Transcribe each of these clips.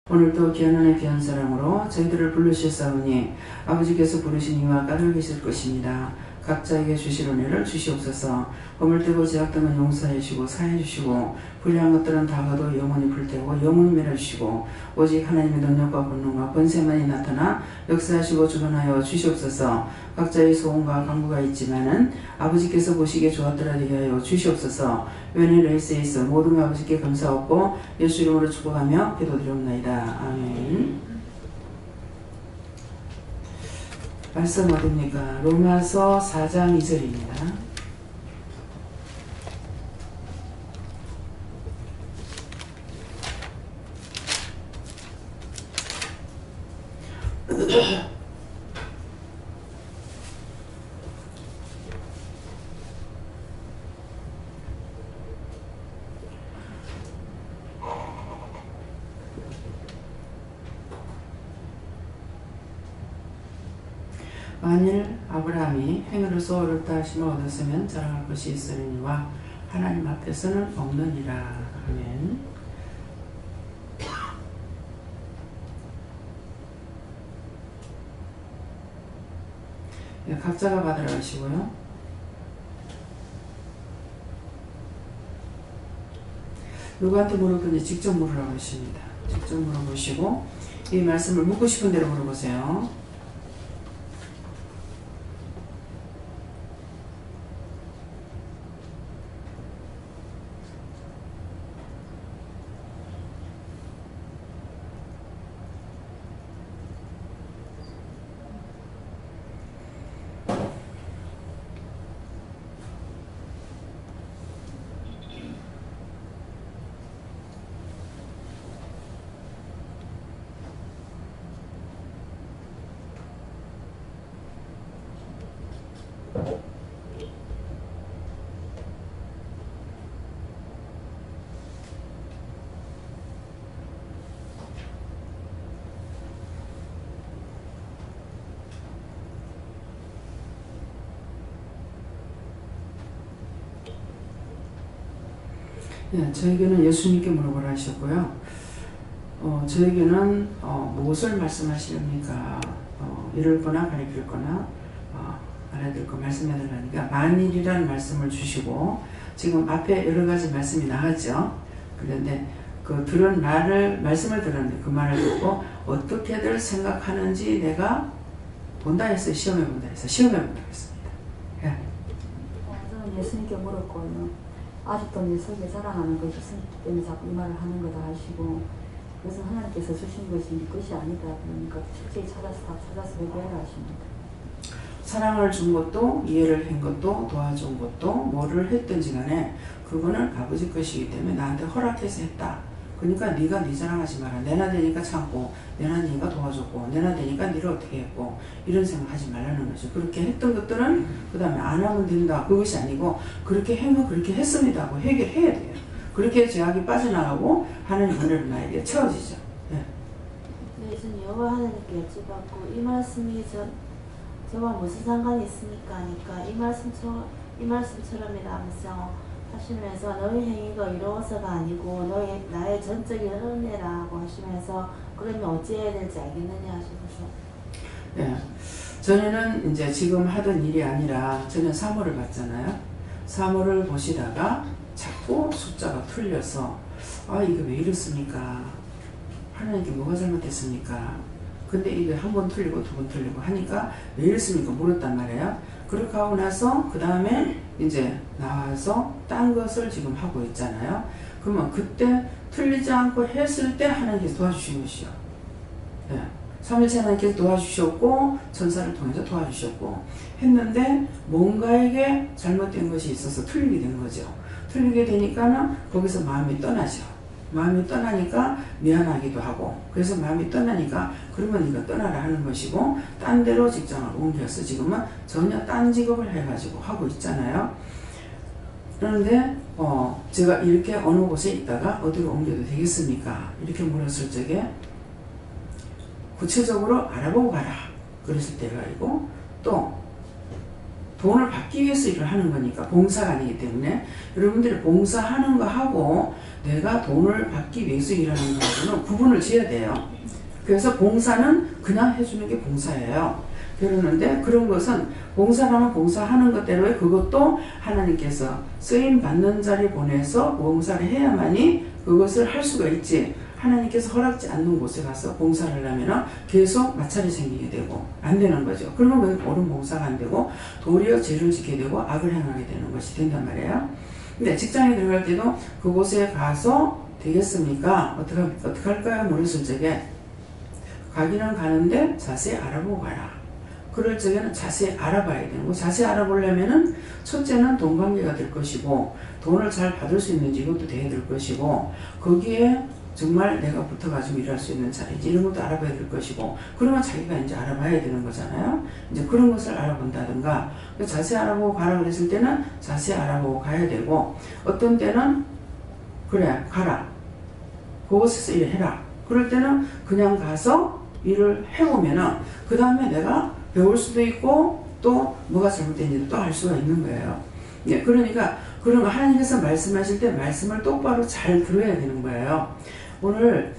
오늘도 귀한 은혜 귀한 사랑으로 저희들을 부르셨사오니 아버지께서 부르신 이와 까닭 계실 것입니다. 각자에게 주실 은혜를 주시옵소서. 허물되고 제약됨은 용서해 주시고 사해 주시고 불량한 것들은 다가도 영원히 불태우고 영원히 멸하주시고 오직 하나님의 능력과 권능과 권세만이 나타나 역사하시고 주관하여 주시옵소서. 각자의 소원과 간구가 있지만은 아버지께서 보시기에 좋았더라 되게 하여 주시옵소서. 연인 레이스에서 모든 아버지께 감사하고 예수 이름으로 축복하며 기도드리옵나이다. 아멘. 말씀 어딥니까? 로마서 4장 2절입니다. 만일 아브라함이 행위로서 옳다 하심을 얻었으면 자랑할 것이 있으리니와 하나님 앞에서는 없느니라. 아멘. 네, 각자가 받으라 하시고요. 누구한테 물어보니 직접 물으라고 하십니다. 직접 물어보시고 이 말씀을 묻고 싶은 대로 물어보세요. 네, 저에게는 예수님께 물어보라 하셨고요. 저에게는 무엇을 말씀하시렵니까? 이럴 거나 가리킬 거나 알아들 거 말씀해달라니까 만일이라는 말씀을 주시고 지금 앞에 여러 가지 말씀이 나왔죠. 그런데 그 들은 말씀을 들었는데 그 말을 듣고 어떻게들 생각하는지 내가 본다 했어요. 시험해 본다 했어요. 시험해 본다 했습니다. 예. 저는 예수님께 물었고요. 아직도 내 속에 자랑하는 것이 있기 때문에 자꾸 이 말을 하는 거다 하시고 그것은 하나님께서 주신 것이 네 것이 아니다. 그러니까 철저히 찾아서 회개하라 하십니다. 사랑을 준 것도 이해를 한 것도 도와준 것도 뭐를 했든지 간에 그거는 아버지 것이기 때문에 나한테 허락해서 했다. 그러니까 네가 네 자랑하지 마라. 내나 되니까 참고 내나 되니까 도와줬고 내나 되니까 네를 어떻게 했고 이런 생각하지 말라는 거죠. 그렇게 했던 것들은 그 다음에 안 하면 된다. 그것이 아니고 그렇게 하면 그렇게 했습니다 하고 해결해야 돼요. 그렇게 제약이 빠져나가고 하나님 은혜로 나에게 채워지죠. 네. 예수님 여호와 하나님께 여쭤봤고 이 말씀이 저와 무슨 상관이 있습니까? 하니까 이 말씀처럼이라면서 하시면서 너의 행위가 이로워서가 아니고 나의 전적인 은혜라고 하시면서 그러면 어찌해야 될지 알겠느냐 하시면서 네. 전에는 이제 지금 하던 일이 아니라 저는 사모를 봤잖아요. 사모를 보시다가 자꾸 숫자가 틀려서 이게 왜 이렇습니까? 하나님께 뭐가 잘못됐습니까? 근데 이게 한 번 틀리고 두 번 틀리고 하니까 왜 이렇습니까? 물었단 말이에요. 그렇게 하고 나서 그 다음에 이제 나와서 딴 것을 지금 하고 있잖아요. 그러면 그때 틀리지 않고 했을 때 하나님께서 도와주신 것이요. 네. 삼일체 하나님께서 도와주셨고 천사를 통해서 도와주셨고 했는데 뭔가에게 잘못된 것이 있어서 틀리게 된 거죠. 틀리게 되니까는 거기서 마음이 떠나죠. 마음이 떠나니까 미안하기도 하고 그래서 마음이 떠나니까 그러면 이거 떠나라 하는 것이고 딴 데로 직장을 옮겨서 지금은 전혀 딴 직업을 해가지고 하고 있잖아요. 그런데 제가 이렇게 어느 곳에 있다가 어디로 옮겨도 되겠습니까? 이렇게 물었을 적에 구체적으로 알아보고 가라 그랬을 때가 있고 또 돈을 받기 위해서 일을 하는 거니까 봉사가 아니기 때문에 여러분들이 봉사하는 거 하고 내가 돈을 받기 위해서 일하는 거하고는 구분을 지어야 돼요. 그래서 봉사는 그냥 해주는 게 봉사예요. 그러는데 그런 것은 봉사라면 봉사하는 것대로의 그것도 하나님께서 쓰임 받는 자리 보내서 봉사를 해야만이 그것을 할 수가 있지. 하나님께서 허락지 않는 곳에 가서 봉사를 하려면 계속 마찰이 생기게 되고 안 되는 거죠. 그러면 옳은 봉사가 안 되고 도리어 죄를 짓게 되고 악을 행하게 되는 것이 된단 말이에요. 근데 직장에 들어갈 때도 그곳에 가서 되겠습니까? 어떻게 할까요? 물었을 적에 가기는 가는데 자세히 알아보고 가라. 그럴 적에는 자세히 알아봐야 되는 거. 자세히 알아보려면은 첫째는 돈 관계가 될 것이고 돈을 잘 받을 수 있는지 이것도 돼야 될 것이고 거기에 정말 내가 붙어가지고 일할 수 있는 자리인지 이런 것도 알아봐야 될 것이고 그러면 자기가 이제 알아봐야 되는 거잖아요. 이제 그런 것을 알아본다든가 자세히 알아보고 가라 그랬을 때는 자세히 알아보고 가야 되고 어떤 때는 그래 가라 그곳에서 일해라 그럴 때는 그냥 가서 일을 해보면은 그 다음에 내가 배울 수도 있고 또 뭐가 잘못된지도 또 알 수가 있는 거예요. 예, 그러니까 그런 거 하나님께서 말씀하실 때 말씀을 똑바로 잘 들어야 되는 거예요. 오늘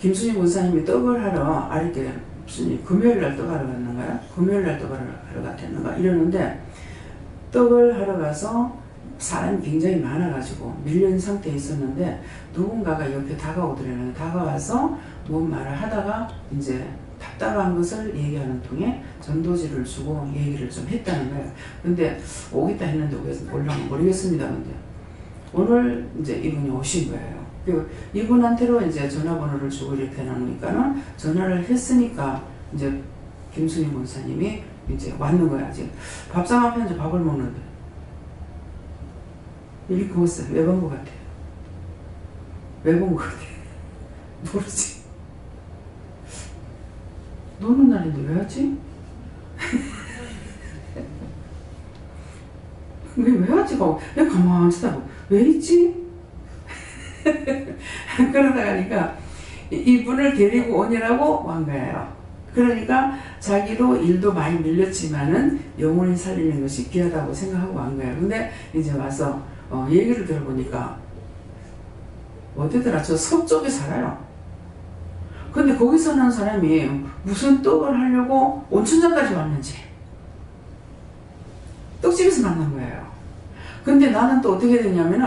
김순희 권사님이 떡을 하러 아랫게 무슨 금요일날 떡 하러 갔는가요? 금요일날 떡을 하러 갔겠는가 이러는데 떡을 하러 가서 사람이 굉장히 많아가지고 밀린 상태에 있었는데 누군가가 옆에 다가오더라고요. 다가와서 뭔 말을 하다가 이제 답답한 것을 얘기하는 통에 전도지를 주고 얘기를 좀 했다는 거예요. 근데 오겠다 했는데 모르겠습니다. 근데 오늘 이제 이분이 오신 거예요. 그리고 이분한테로 이제 전화번호를 주고 이렇게 해놓으니까는 전화를 했으니까 이제 김순희 권사님이 이제 왔는 거야. 지금 밥상 앞에 이제 밥을 먹는데 이렇게 먹었어요. 왜 본 것 같아요? 왜 본 것 같아요? 모르지. 노는 날인데 왜 하지? 왜 하지? 왜 가만히 있다고? 왜 있지? 그러다 가니까 이분을 데리고 오니라고 한 거예요. 그러니까 자기도 일도 많이 밀렸지만은 영혼이 살리는 것이 귀하다고 생각하고 한 거예요. 근데 이제 와서 얘기를 들어보니까 어디더라? 저 서쪽에 살아요. 근데 거기 사는 사람이 무슨 떡을 하려고 온천장까지 왔는지 떡집에서 만난 거예요. 근데 나는 또 어떻게 되냐면은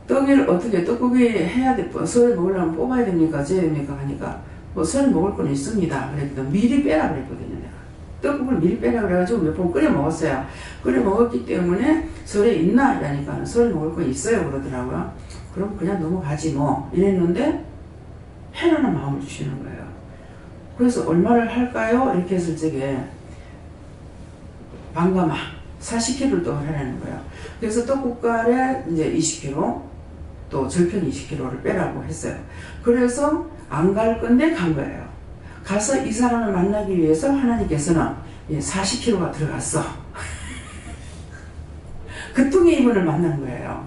떡을 어떻게 떡국이 해야 돼. 설 먹으려면 뽑아야 됩니까? 재야 됩니까? 하니까 뭐 설 먹을 건 있습니다. 그랬더니 미리 빼라 그랬거든요. 내가. 떡국을 미리 빼라 그래가지고 몇 번 끓여 먹었어요. 끓여 먹었기 때문에 설에 있나? 이러니까 설 먹을 건 있어요. 그러더라고요. 그럼 그냥 넘어가지 뭐 이랬는데 해라는 마음을 주시는 거예요. 그래서 얼마를 할까요? 이렇게 했을 적에 반가마 40kg를 떡을 하라는 거예요. 그래서 떡국갈에 이제 20kg 또 절편 20kg를 빼라고 했어요. 그래서 안 갈 건데 간 거예요. 가서 이 사람을 만나기 위해서 하나님께서는 40kg가 들어갔어. 그 통에 이분을 만난 거예요.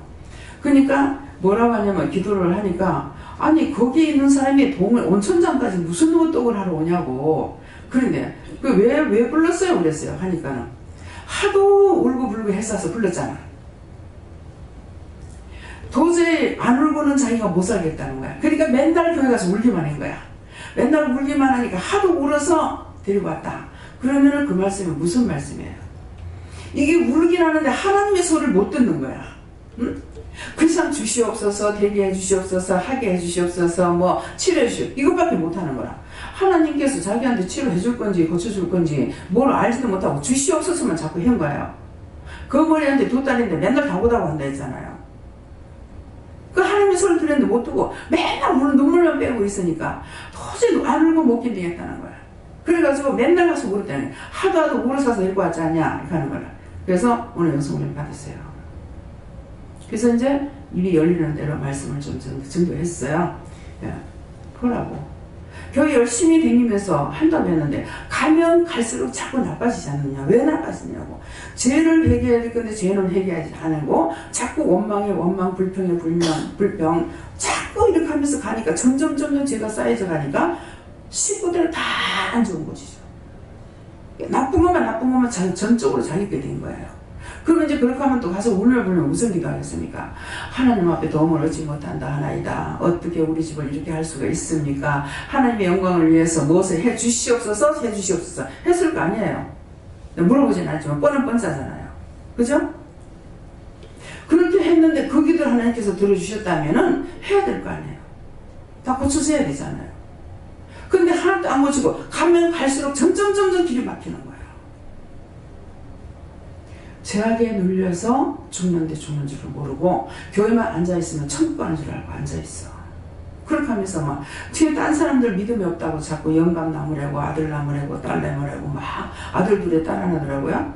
그러니까 뭐라고 하냐면 기도를 하니까 아니 거기 있는 사람이 온천장까지 무슨 떡을 하러 오냐고. 그런데 왜 불렀어요? 그랬어요. 하니까는 하도 울고불고 했어서 불렀잖아. 도저히 안 울고는 자기가 못 살겠다는 거야. 그러니까 맨날 교회 가서 울기만 한 거야. 맨날 울기만 하니까 하도 울어서 데리고 왔다. 그러면은 그 말씀이 무슨 말씀이에요? 이게 울긴 하는데 하나님의 소리를 못 듣는 거야. 응? 그 사람 주시옵소서, 대기해 주시옵소서, 하게 해 주시옵소서, 뭐 치료해 주시옵소서 이것밖에 못하는 거라. 하나님께서 자기한테 치료해 줄 건지 고쳐줄 건지 뭘 알지도 못하고 주시옵소서만 자꾸 한 거예요. 그 머리한테 두 딸인데 맨날 다보다고 한다 했잖아요. 그 하나님의 소리를 들었는데 못 듣고 맨날 우는 눈물만 빼고 있으니까 도저히 안 울고 못 견디겠다는 거야. 그래가지고 맨날 가서 울었다니. 하도 울어서서 데리고 왔지 않냐 이렇게 하는 거야. 그래서 오늘 영성훈련 받았어요. 그래서 이제 입이 열리는 대로 말씀을 좀 전도했어요. 보라고. 교회 열심히 다니면서 한다고 했는데 가면 갈수록 자꾸 나빠지지 않느냐. 왜 나빠지냐고. 죄를 회개해야 될 건데 죄는 회개하지 않고 자꾸 원망에 원망, 불평에 불평 자꾸 이렇게 하면서 가니까 점점 죄가 쌓여져 가니까 식구들 다 안 좋은 곳이죠. 나쁜 것만 전적으로 자기 게 된 거예요. 그러면 이제 그렇게 하면 또 가서 울며 불며 무슨 기도하겠습니까? 하나님 앞에 도움을 얻지 못한다 하나이다. 어떻게 우리 집을 이렇게 할 수가 있습니까? 하나님의 영광을 위해서 무엇을 해 주시옵소서, 해 주시옵소서. 했을 거 아니에요. 물어보진 않지만 뻔하잖아요. 그죠? 그렇게 했는데 그 기도를 하나님께서 들어주셨다면은 해야 될 거 아니에요. 다 고쳐서 해야 되잖아요. 근데 하나도 안 고치고 가면 갈수록 점점 길이 막히는 거예요. 죄악에 눌려서 죽는데 죽는 줄을 모르고 교회만 앉아있으면 천국 가는 줄 알고 앉아있어. 그렇게 하면서 막 뒤에 딴 사람들 믿음이 없다고 자꾸 영감 나무라고 아들 나무라고 딸 나무라고 막 아들 둘에 딸 하나더라고요.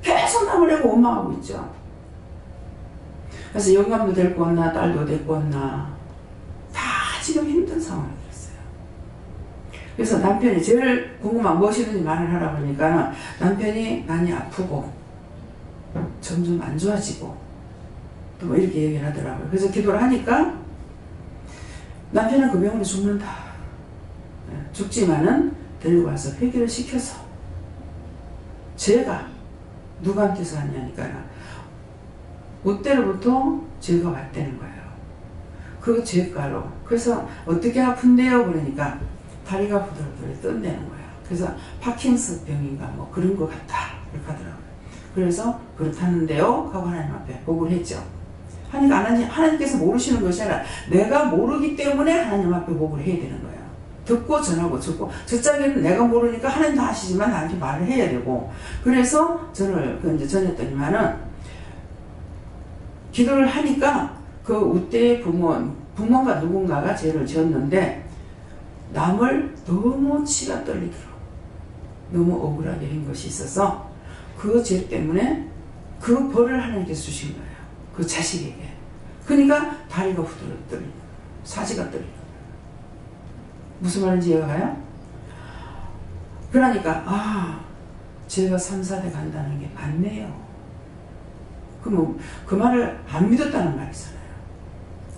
계속 나무라고 원망하고 있죠. 그래서 영감도 데리고 왔나 딸도 데리고 왔나 다 지금 힘든 상황이 됐어요. 그래서 남편이 제일 궁금한 무엇이든지 말을 하라고 하니까 남편이 많이 아프고 점점 안 좋아지고 또 뭐 이렇게 얘기를 하더라고요. 그래서 기도를 하니까 남편은 그 병으로 죽는다. 죽지만은 데리고 와서 회개를 시켜서 죄가 누구한테서 왔냐니까 그때로부터 죄가 왔다는 거예요. 그 죄가로. 그래서 어떻게 아픈데요? 그러니까 다리가 후들후들 뜬다는 거예요. 그래서 파킨슨 병인가 뭐 그런 것 같다. 그렇게 하더라고요. 그래서 그렇다는데요? 하고 하나님 앞에 보고를 했죠. 하니까 하나님께서 모르시는 것이 아니라 내가 모르기 때문에 하나님 앞에 보고를 해야 되는 거예요. 듣고 전하고 듣고 저짝에는 내가 모르니까 하나님도 하시지만 나한테 말을 해야 되고 그래서 저를 이제 전했더니만은 기도를 하니까 그 우때의 부모가 누군가가 죄를 지었는데 남을 너무 치가 떨리도록 너무 억울하게 한 것이 있어서 그 죄 때문에 그 벌을 하나님께서 주신 거예요. 그 자식에게. 그러니까 다리가 후들후들 떨리고 사지가 떨리고 무슨 말인지 이해가 가요? 그러니까 제가 3, 4대 간다는 게 맞네요. 그 말을 안 믿었다는 말이잖아요.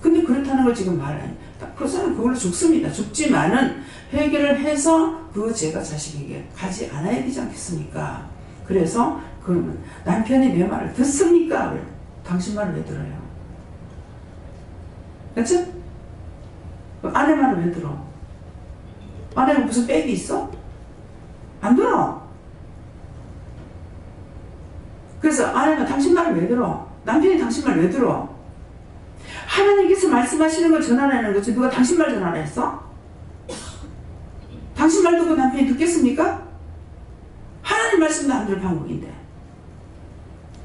근데 그렇다는 걸 지금 말하니 그 사람 그걸로 죽습니다. 죽지만은 해결을 해서 그 죄가 자식에게 가지 않아야 되지 않겠습니까? 그래서 그러면 남편이 내 말을 듣습니까? 당신 말을 왜 들어요? 그렇죠? 아내 말을 왜 들어? 아내가 무슨 백이 있어? 안 들어. 그래서 아내가 당신 말을 왜 들어? 남편이 당신 말을 왜 들어? 하나님께서 말씀하시는 걸 전하라는 거지 누가 당신 말 전하라 했어? 당신 말 듣고 남편이 듣겠습니까? 하나님 말씀도 안 들을 방법인데.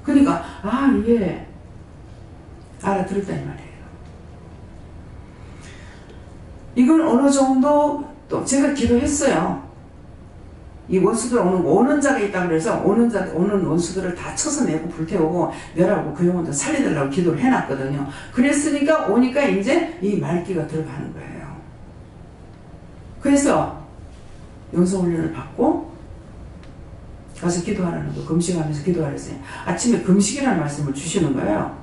그러니까 예 알아들었다 이 말이에요. 이건 어느 정도 또 제가 기도했어요. 이 원수들 오는 자가 있다 그래서 오는 원수들을 다 쳐서내고 불태우고 멸하고 그 영혼들 살려달라고 기도를 해놨거든요. 그랬으니까 오니까 이제 이 말기가 들어가는 거예요. 그래서 영성훈련을 받고 가서 기도하라는 거 금식하면서 기도하라 했어요. 아침에 금식이라는 말씀을 주시는 거예요.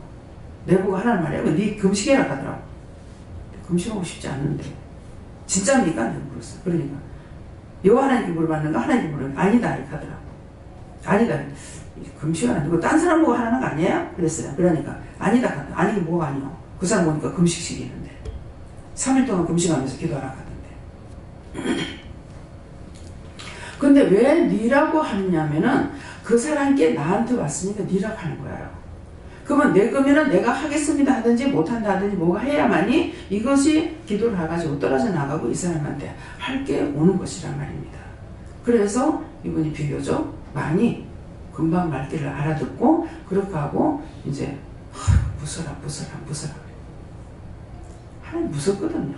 내보고 하라는 말이에요. 네 금식해라 하더라고. 금식하고 싶지 않는데 진짜입니까? 내가 물었어요. 그러니까 여호와 하나님께 물어봤는가? 하나님께 물어봤는가? 아니다 이렇게 하더라고. 아니다. 금식은 아니고 딴 사람 보고 하라는 거 아니에요? 그랬어요. 그러니까 아니다. 아니 뭐가 아니요. 그 사람 보니까 금식시키는데 3일 동안 금식하면서 기도하라 하던데. 근데 왜 니라고 하느냐면은 그 사람께 나한테 왔으니까 니라고 하는 거예요. 그러면 내 거면은 내가 하겠습니다 하든지 못한다 하든지 뭐가 해야만이 이것이 기도를 해가지고 떨어져 나가고 이 사람한테 할 게 오는 것이란 말입니다. 그래서 이분이 비교적 많이 금방 말귀를 알아듣고 그렇게 하고 이제 무서라 하나님 무섭거든요.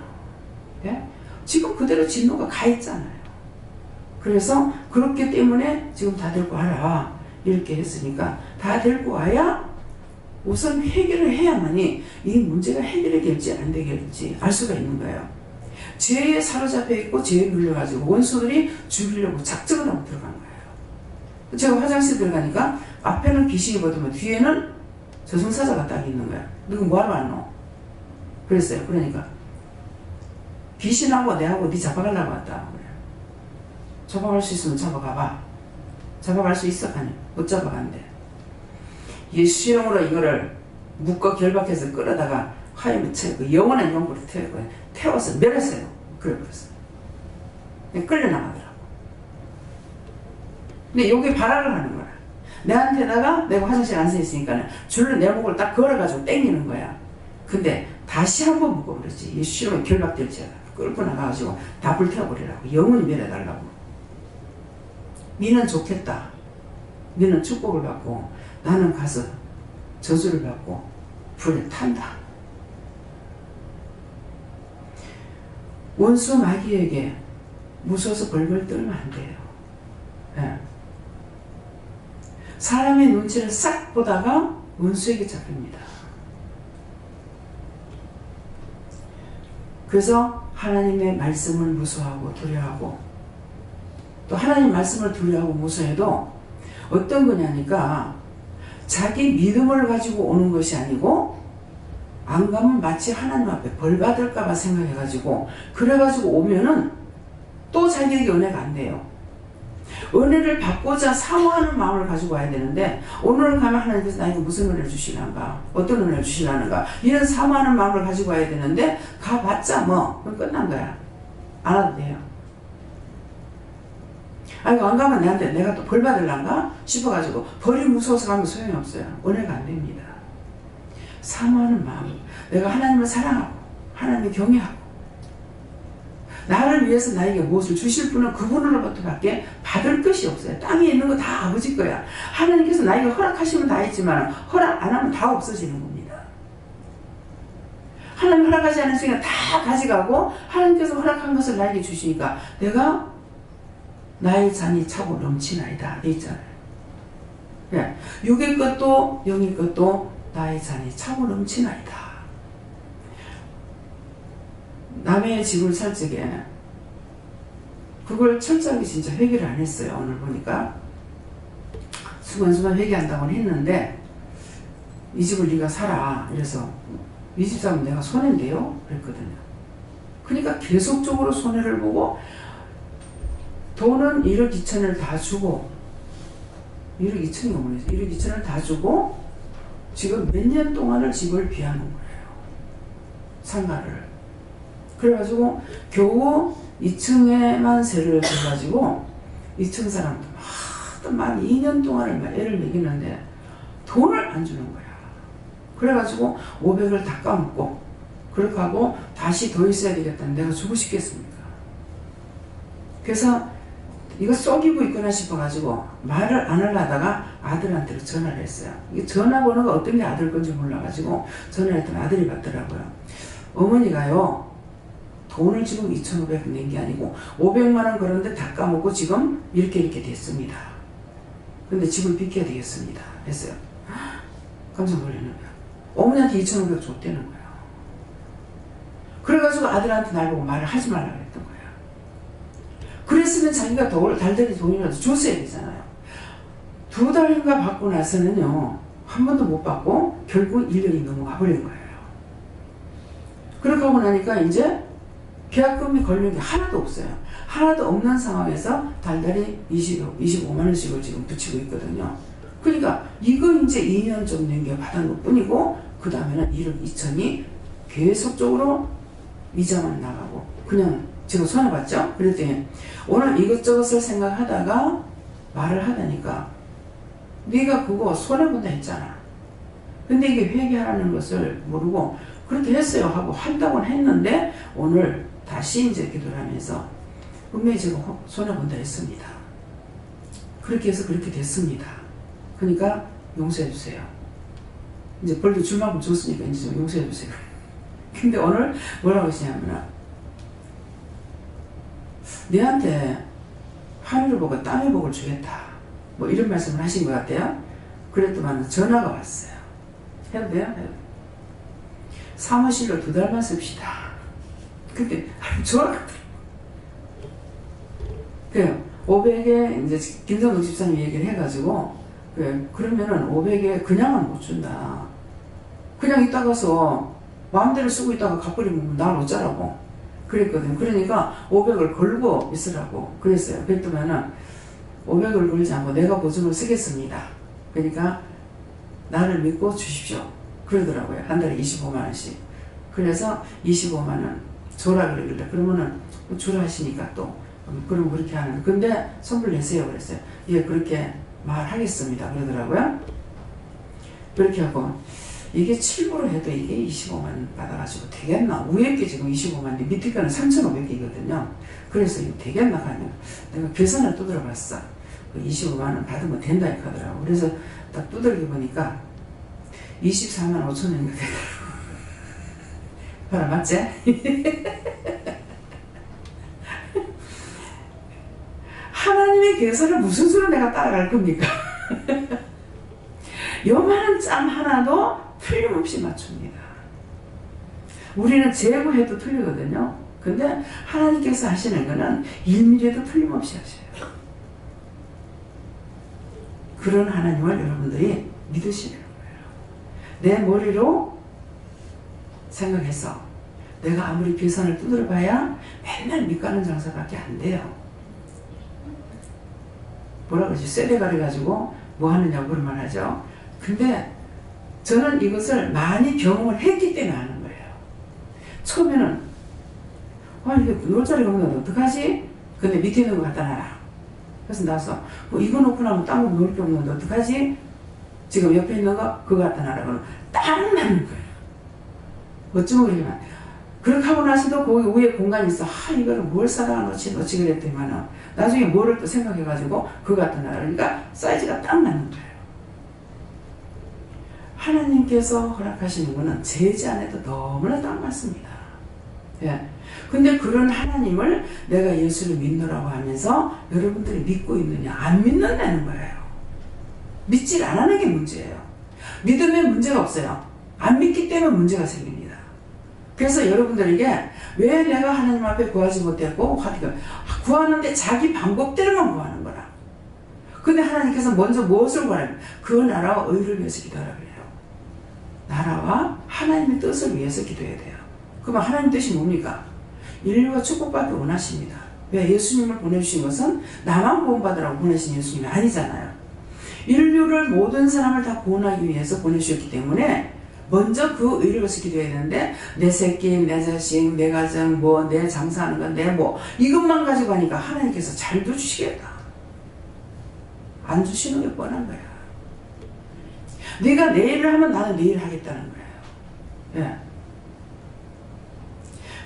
예? 지금 그대로 진노가 가 있잖아요. 그래서 그렇기 때문에 지금 다 데리고 와라 이렇게 했으니까 다 데리고 와야 우선 해결을 해야만이 이 문제가 해결이 될지 안 되겠지 알 수가 있는 거예요. 죄에 사로잡혀 있고 죄에 눌려가지고 원수들이 죽이려고 작정을 하고 들어간 거예요. 제가 화장실 들어가니까 앞에는 귀신이 거두면 뒤에는 저승사자가 딱 있는 거야. 너가 뭐하러 왔노? 그랬어요. 그러니까 귀신하고 내하고 네 잡아가려고 왔다. 잡아갈 수 있으면 잡아가봐. 잡아갈 수 있어? 아니, 못 잡아간대. 예수 이름으로 이거를 묶어 결박해서 끌어다가 화염에 채우고 영원한 영구로 태워서 멸했어요. 그래 버렸어요. 끌려나가더라고. 근데 여기 발악을 하는 거야. 내한테다가 내가 화장실 앉아 있으니까 줄로 내 목을 딱 걸어가지고 땡기는 거야. 근데 다시 한번 묶어버렸지. 예수 이름으로 결박될지 끌고 나가가지고 다 불태워버리라고. 영원히 멸해달라고. 니는 좋겠다. 니는 축복을 받고 나는 가서 저주를 받고 불에 탄다. 원수 마귀에게 무서워서 벌벌 떨면 안 돼요. 네. 사람의 눈치를 싹 보다가 원수에게 잡힙니다. 그래서 하나님의 말씀을 무서워하고 두려워하고, 또 하나님 말씀을 두려워하고 무서워해도 어떤 거냐니까 자기 믿음을 가지고 오는 것이 아니고 안 가면 마치 하나님 앞에 벌 받을까봐 생각해가지고 그래가지고 오면은 또 자기에게 은혜가 안 돼요. 은혜를 받고자 사모하는 마음을 가지고 와야 되는데 오늘 가면 하나님께서 나에게 무슨 은혜를 주시는가, 어떤 은혜를 주시려는가, 이런 사모하는 마음을 가지고 와야 되는데 가봤자 뭐 그럼 끝난 거야. 안 와도 돼요. 아니 안 가면 내가 또 벌 받을란가 싶어가지고 벌이 무서워서 가면 소용이 없어요. 은혜가 안 됩니다. 사모하는 마음, 내가 하나님을 사랑하고 하나님을 경외하고 나를 위해서 나에게 무엇을 주실 분은 그분으로부터밖에 받을 것이 없어요. 땅에 있는 거 다 아버지 거야. 하나님께서 나에게 허락하시면 다 있지만 허락 안 하면 다 없어지는 겁니다. 하나님 허락하지 않은 순간 다 가져가고 하나님께서 허락한 것을 나에게 주시니까 내가 나의 잔이 차고 넘치나이다 돼 있잖아요. 네. 육의 것도 영의 것도 나의 잔이 차고 넘치나이다. 남의 집을 살 적에 그걸 철저하게 진짜 회개를 안 했어요. 오늘 보니까 순간순간 회개한다고는 했는데 이 집을 네가 사라. 그래서 이 집 사면 내가 손해인데요? 그랬거든요. 그러니까 계속적으로 손해를 보고 돈은 1억 2천을 다 주고 1억 2천이 오면서 1억 2천을 다 주고 지금 몇 년 동안을 집을 비하는 거예요. 상가를. 그래가지고 겨우 2층에만 세를 줘가지고 2층 사람도 막 2년 동안을 막 애를 먹이는데 돈을 안 주는 거야. 그래가지고 500을 다 까먹고 그렇게 하고 다시 더 있어야 되겠다는 내가 주고 싶겠습니까? 그래서 이거 속이고 있구나 싶어가지고 말을 안 하려다가 아들한테 전화를 했어요. 이게 전화번호가 어떤 게 아들 건지 몰라가지고 전화를 했더니 아들이 받더라고요. 어머니가요 돈을 지금 2,500 낸 게 아니고 500만 원 걸었는데 다 까먹고 지금 이렇게 됐습니다. 근데 집을 비켜야 되겠습니다. 했어요. 깜짝 놀라는 거야. 어머니한테 2,500 줬다는 거야. 그래가지고 아들한테 날 보고 말을 하지 말라고 했던 거야. 그랬으면 자기가 달달이 돈이라도 줬어야 되잖아요. 2달인가 받고 나서는요 한 번도 못 받고 결국 1년이 넘어가 버린 거예요. 그렇게 하고 나니까 이제 계약금이 걸린 게 하나도 없어요. 하나도 없는 상황에서 달달이 25만 원씩을 지금 붙이고 있거든요. 그러니까 이거 이제 2년 좀 넘겨 받은 것 뿐이고 그 다음에는 1억 2천이 계속적으로 이자만 나가고 그냥 지금 손해봤죠? 그랬더니 오늘 이것저것을 생각하다가 말을 하다니까 네가 그거 손해본다 했잖아. 근데 이게 회개하라는 것을 모르고 그렇게 했어요 하고 한다고는 했는데 오늘 다시 이제 기도를 하면서 분명히 제가 손해본다 했습니다. 그렇게 해서 그렇게 됐습니다. 그러니까 용서해주세요. 이제 벌도 줄 만큼 줬으니까 이제 좀 용서해주세요. 근데 오늘 뭐라고 하시냐면 너한테 하늘을 보고 땅을 보고 주겠다. 뭐 이런 말씀을 하신 것 같아요. 그랬더만 전화가 왔어요. 해도 돼요? 해도 돼요. 사무실로 2달만 씁시다. 근데 좋아. 그 500에 이제 김성덕 집사님이 얘기를 해가지고 그러면은 500에 그냥은 못 준다. 그냥 있다가서 마음대로 쓰고 있다가 갚으려면 날 어쩌라고. 그랬거든. 그러니까 500을 걸고 있으라고 그랬어요. 그랬더니는 500을 걸지 않고 내가 보증을 쓰겠습니다. 그러니까 나를 믿고 주십시오. 그러더라고요. 한 달에 25만원씩. 그래서 25만원 줘라 그러길래 그러면은 주라 하시니까 또 그럼 그렇게 하는. 근데 선불 내세요 그랬어요. 예, 그렇게 말하겠습니다 그러더라고요. 그렇게 하고 이게 7% 해도 이게 25만 받아가지고 되겠나? 위에 게 지금 25만인데 밑에 거는 3,500개거든요. 그래서 이거 되겠나 하면 내가 계산을 두드려 봤어. 25만원 받으면 된다 이렇게 하더라고. 그래서 딱 두들겨 보니까 24만 5천 원인가 되더라고. 봐라, 맞지? 하나님의 계산을 무슨 수로 내가 따라갈 겁니까? 요만한 짬 하나도 틀림없이 맞춥니다. 우리는 제거해도 틀리거든요. 근데 하나님께서 하시는 거는 1mm도 틀림없이 하셔요. 그런 하나님을 여러분들이 믿으시는 거예요. 내 머리로 생각해서 내가 아무리 계산을 두드려 봐야 맨날 밑가는 장사밖에 안 돼요. 뭐라 그러지? 쇠대 가려가지고 뭐 하느냐고 그런 말 하죠. 근데 저는 이것을 많이 경험을 했기 때문에 아는 거예요. 처음에는 이게 놓을 자리가 없는데 어떡하지? 근데 밑에 있는 거 갖다 놔라. 그래서 나서 이거 놓고 나면 딴 거 놓을 게 없는데 어떡하지? 지금 옆에 있는 거 그거 갖다 놔라. 그러면 딱 나는 거예요. 어쩌면 그러면 그렇게 하고 나서도 거기 위에 공간이 있어. 이거를 뭘 사다가 놓지 그랬더니만은 나중에 뭐를 또 생각해가지고 그거 갖다 놔라. 그러니까 사이즈가 딱 나는 거예요. 하나님께서 허락하시는 거는 제지 안에도 너무나 딱 맞습니다. 예. 근데 그런 하나님을 내가 예수를 믿노라고 하면서 여러분들이 믿고 있느냐 안 믿는다는 거예요. 믿질 안 하는 게 문제예요. 믿으면 문제가 없어요. 안 믿기 때문에 문제가 생깁니다. 그래서 여러분들에게 왜 내가 하나님 앞에 구하지 못했고 구하는데 자기 방법대로만 구하는 거라. 근데 하나님께서 먼저 무엇을 구하냐면 그 나라와 의를 위해서 기도하라 그래요. 나라와 하나님의 뜻을 위해서 기도해야 돼요. 그러면 하나님 뜻이 뭡니까? 인류가 축복받기 원하십니다. 왜? 예수님을 보내주신 것은 나만 구원받으라고 보내신 예수님이 아니잖아요. 인류를 모든 사람을 다 구원하기 위해서 보내주셨기 때문에 먼저 그 의를 위해서 기도해야 되는데 내 새끼, 내 자식, 내 가정, 내 장사하는 건 내 이것만 가지고 하니까 하나님께서 잘도 주시겠다. 안 주시는 게 뻔한 거야. 네가 내 일을 하면 나는 내 일을 하겠다는 거예요. 예.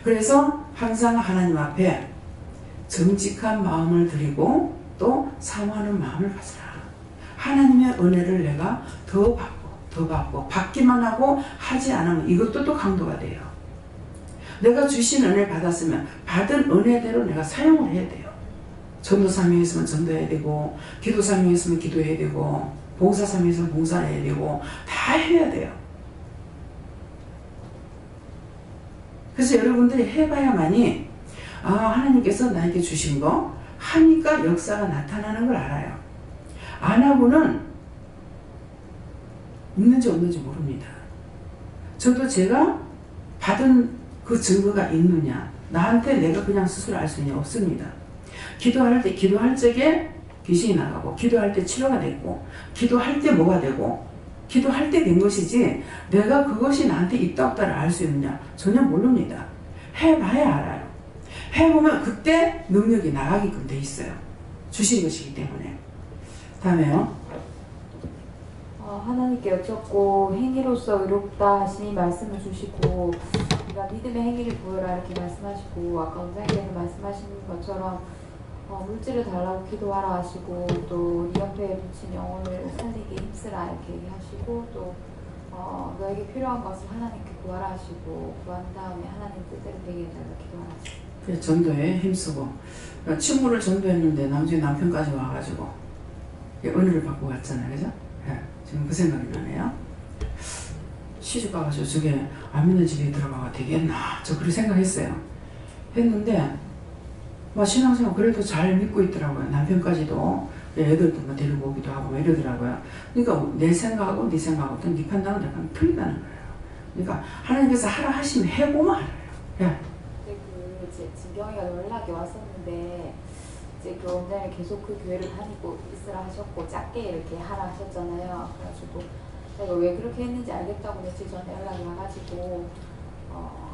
그래서 항상 하나님 앞에 정직한 마음을 드리고 또 사모하는 마음을 가져라. 하나님의 은혜를 내가 더 받고 받기만 하고 하지 않으면 이것도 또 강도가 돼요. 내가 주신 은혜를 받았으면 받은 은혜대로 내가 사용을 해야 돼요. 전도 사명이 있으면 전도해야 되고 기도 사명이 있으면 기도해야 되고 봉사 사명이 있으면 봉사를 해야 되고 다 해야 돼요. 그래서 여러분들이 해봐야만이 하나님께서 나에게 주신 거 하니까 역사가 나타나는 걸 알아요. 안 하고는 있는지 없는지 모릅니다. 저도 제가 받은 그 증거가 있느냐 나한테 내가 그냥 스스로 알 수 있냐 없습니다. 기도할 적에 귀신이 나가고 기도할 때 치료가 됐고 기도할 때 뭐가 되고 기도할 때 된 것이지 내가 그것이 나한테 있다 없다를 알 수 있느냐 전혀 모릅니다. 해봐야 알아요. 해보면 그때 능력이 나가게끔 돼 있어요. 주신 것이기 때문에. 다음에요. 하나님께 여쭙고 행위로서 의롭다 하시니 말씀을 주시고 그러니까 믿음의 행위를 보여라 이렇게 말씀하시고 아까 원장님께서 말씀하신 것처럼 물질을 달라고 기도하라 하시고 또 네 옆에 붙인 영혼을 살리기 힘쓰라 이렇게 얘기하시고 또 너에게 필요한 것을 하나님께 구하라 하시고 구한 다음에 하나님 뜻대로 되게 해달라 기도하라 하시고 그래, 전도에 힘쓰고 친구를 전도했는데 나중에 남편까지 와가지고 은혜를 받고 갔잖아요. 그죠? 네, 지금 그 생각이 나네요. 시집 가가지고 저게 안 믿는 집에 들어가가 되겠나 저 그렇게 생각했어요. 했는데 신앙생활 그래도 잘 믿고 있더라고요. 남편까지도 애들도 데리고 오기도 하고 이러더라고요. 그러니까 내 생각하고 네 생각하고 네 판단은 약간 틀린다는 거예요. 그러니까 하나님께서 하라 하시면 해보면 알아요. 예. 진경이가 연락이 왔었는데 이제 그 원장이 계속 그 교회를 다니고 있으라 하셨고 작게 이렇게 하라 하셨잖아요. 그래가지고 내가 왜 그렇게 했는지 알겠다고 며칠 전에 연락이 와가지고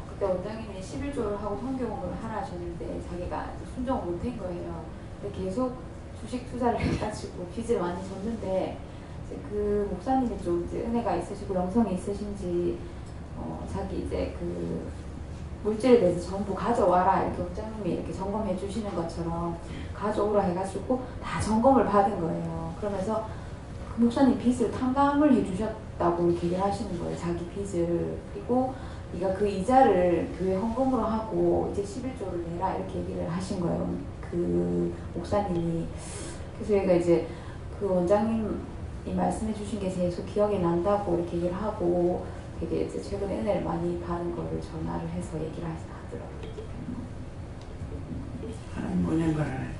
그때 원장님이 11조를 하고 성경을 하라 하셨는데 자기가 순종을 못한 거예요. 근데 계속 주식 투자를 해가지고 빚을 많이 졌는데 이제 그 목사님이 좀 이제 은혜가 있으시고 영성이 있으신지 자기 이제 그 물질에 대해서 전부 가져와라 이렇게 원장님이 이렇게 점검해 주시는 것처럼 가져오라 해가지고 다 점검을 받은 거예요. 그러면서 그 목사님 빚을 탕감을 해주셨다고 이렇게 얘기를 하시는 거예요. 자기 빚을. 그리고 네가 그 이자를 교회 헌금으로 하고 이제 11조를 내라 이렇게 얘기를 하신 거예요. 그 목사님이. 그래서 얘가 이제 그 원장님이 말씀해 주신 게 계속 기억에 난다고 이렇게 얘기를 하고 되게 이제 최근에 은혜를 많이 받은 거를 전화를 해서 얘기를 하더라고요. 하나님 보낸 걸 알아야 돼.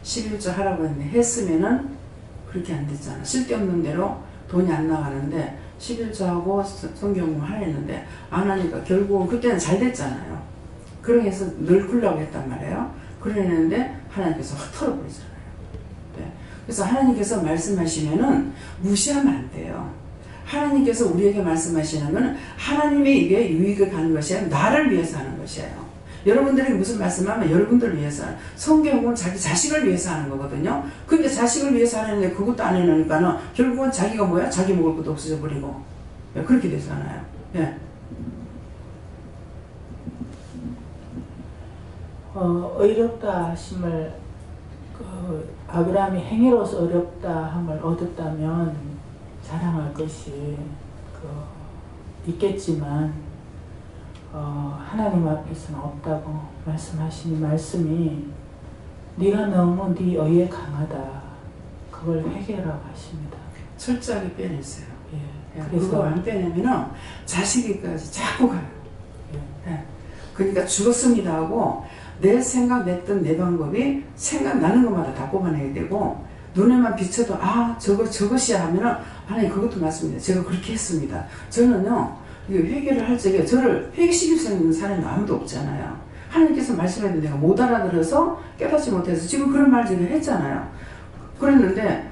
11조 하라고 했는데 했으면은 그렇게 안 됐잖아. 쓸데없는 대로 돈이 안 나가는데 11조하고 성경공 하랬는데 안 하니까 결국은 그때는 잘 됐잖아요. 그러해서 늘 굴라고 했단 말이에요. 그랬는데 하나님께서 확 털어버리잖아요. 네. 그래서 하나님께서 말씀하시면은 무시하면 안 돼요. 하나님께서 우리에게 말씀하시는 건 하나님에게 유익을 가는 것이 아니라 나를 위해서 하는 것이에요. 여러분들에게 무슨 말씀하면 여러분들을 위해서 성경은 자기 자식을 위해서 하는 거거든요. 근데 자식을 위해서 하는데 그것도 안 해놓으니까는 결국은 자기가 뭐야? 자기 먹을 것도 없어져 버리고 그렇게 되잖아요. 예. 의롭다 하심을 아브라함이 행위로서 의롭다 함을 얻었다면 자랑할 것이 있겠지만 하나님 앞에서는 없다고 말씀하신 말씀이 네가 너무 네 의에 강하다. 그걸 회개하라고 하십니다. 철저하게 빼냈어요. 예. 그래서 그거 안 빼내면은 자식이까지 자꾸 가요. 예. 예. 그러니까 죽었습니다 하고 내 생각 냈던 내 방법이 생각나는 것마다 다 뽑아내야 되고 눈에만 비춰도 저것이야 하면은 하나님 그것도 맞습니다. 제가 그렇게 했습니다. 저는요 회개를 할 적에 저를 회개시킬 수 있는 사람이 아무도 없잖아요. 하나님께서 말씀했는데 내가 못 알아들어서 깨닫지 못해서 지금 그런 말 제가 했잖아요. 그랬는데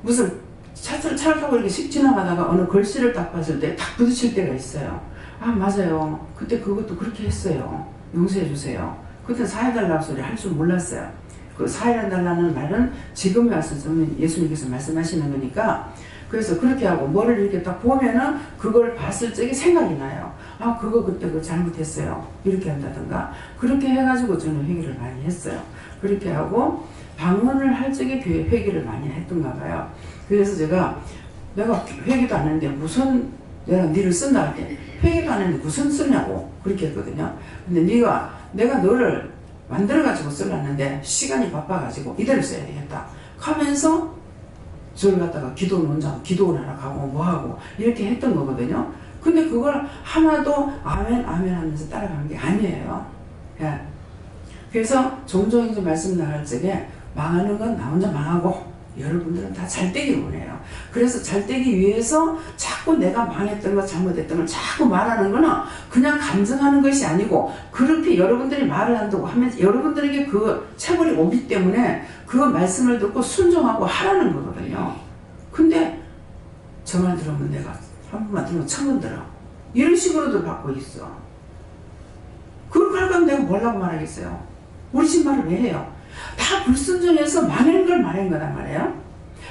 무슨 차를 타고 이렇게 씩 지나가다가 어느 글씨를 딱 봤을 때 딱 부딪힐 때가 있어요. 맞아요. 그때 그것도 그렇게 했어요. 용서해 주세요. 그때 사해달라고 소리 할 줄 몰랐어요. 그 사해달라는 말은 지금 와서 예수님께서 말씀하시는 거니까 그래서 그렇게 하고 뭐를 이렇게 딱 보면은 그걸 봤을 적에 생각이 나요. 그거 그때 그거 잘못했어요. 이렇게 한다든가 그렇게 해가지고 저는 회개를 많이 했어요. 그렇게 하고 방언을 할 적에 회개를 많이 했던가 봐요. 그래서 내가 회개도 안 했는데 무슨 내가 니를 쓴다 할 때 회개도 안 했는데 무슨 쓰냐고 그렇게 했거든요. 근데 내가 너를 만들어가지고 쓰려는데 시간이 바빠가지고 이대로 써야 되겠다 하면서 저를 갖다가 기도원 하나 가고 뭐하고 이렇게 했던 거거든요. 근데 그걸 하나도 아멘 하면서 따라가는 게 아니에요. 예. 그래서 종종 이제 말씀 나갈 적에 망하는 건 나 혼자 망하고 여러분들은 다 잘 되기를 원해요. 그래서 잘 되기 위해서 자꾸 내가 망했던 거 잘못했던 걸 자꾸 말하는 거는 그냥 감정하는 것이 아니고 그렇게 여러분들이 말을 한다고 하면 여러분들에게 그 체벌이 오기 때문에 그 말씀을 듣고 순종하고 하라는 거거든요. 근데 저 말 들으면 내가 한 번만 들으면 천번 들어. 이런 식으로도 받고 있어. 그렇게 할 거면 내가 뭐라고 말하겠어요. 우리 집 말을 왜 해요? 다 불순종해서 망한 걸 말한 거란 말이에요.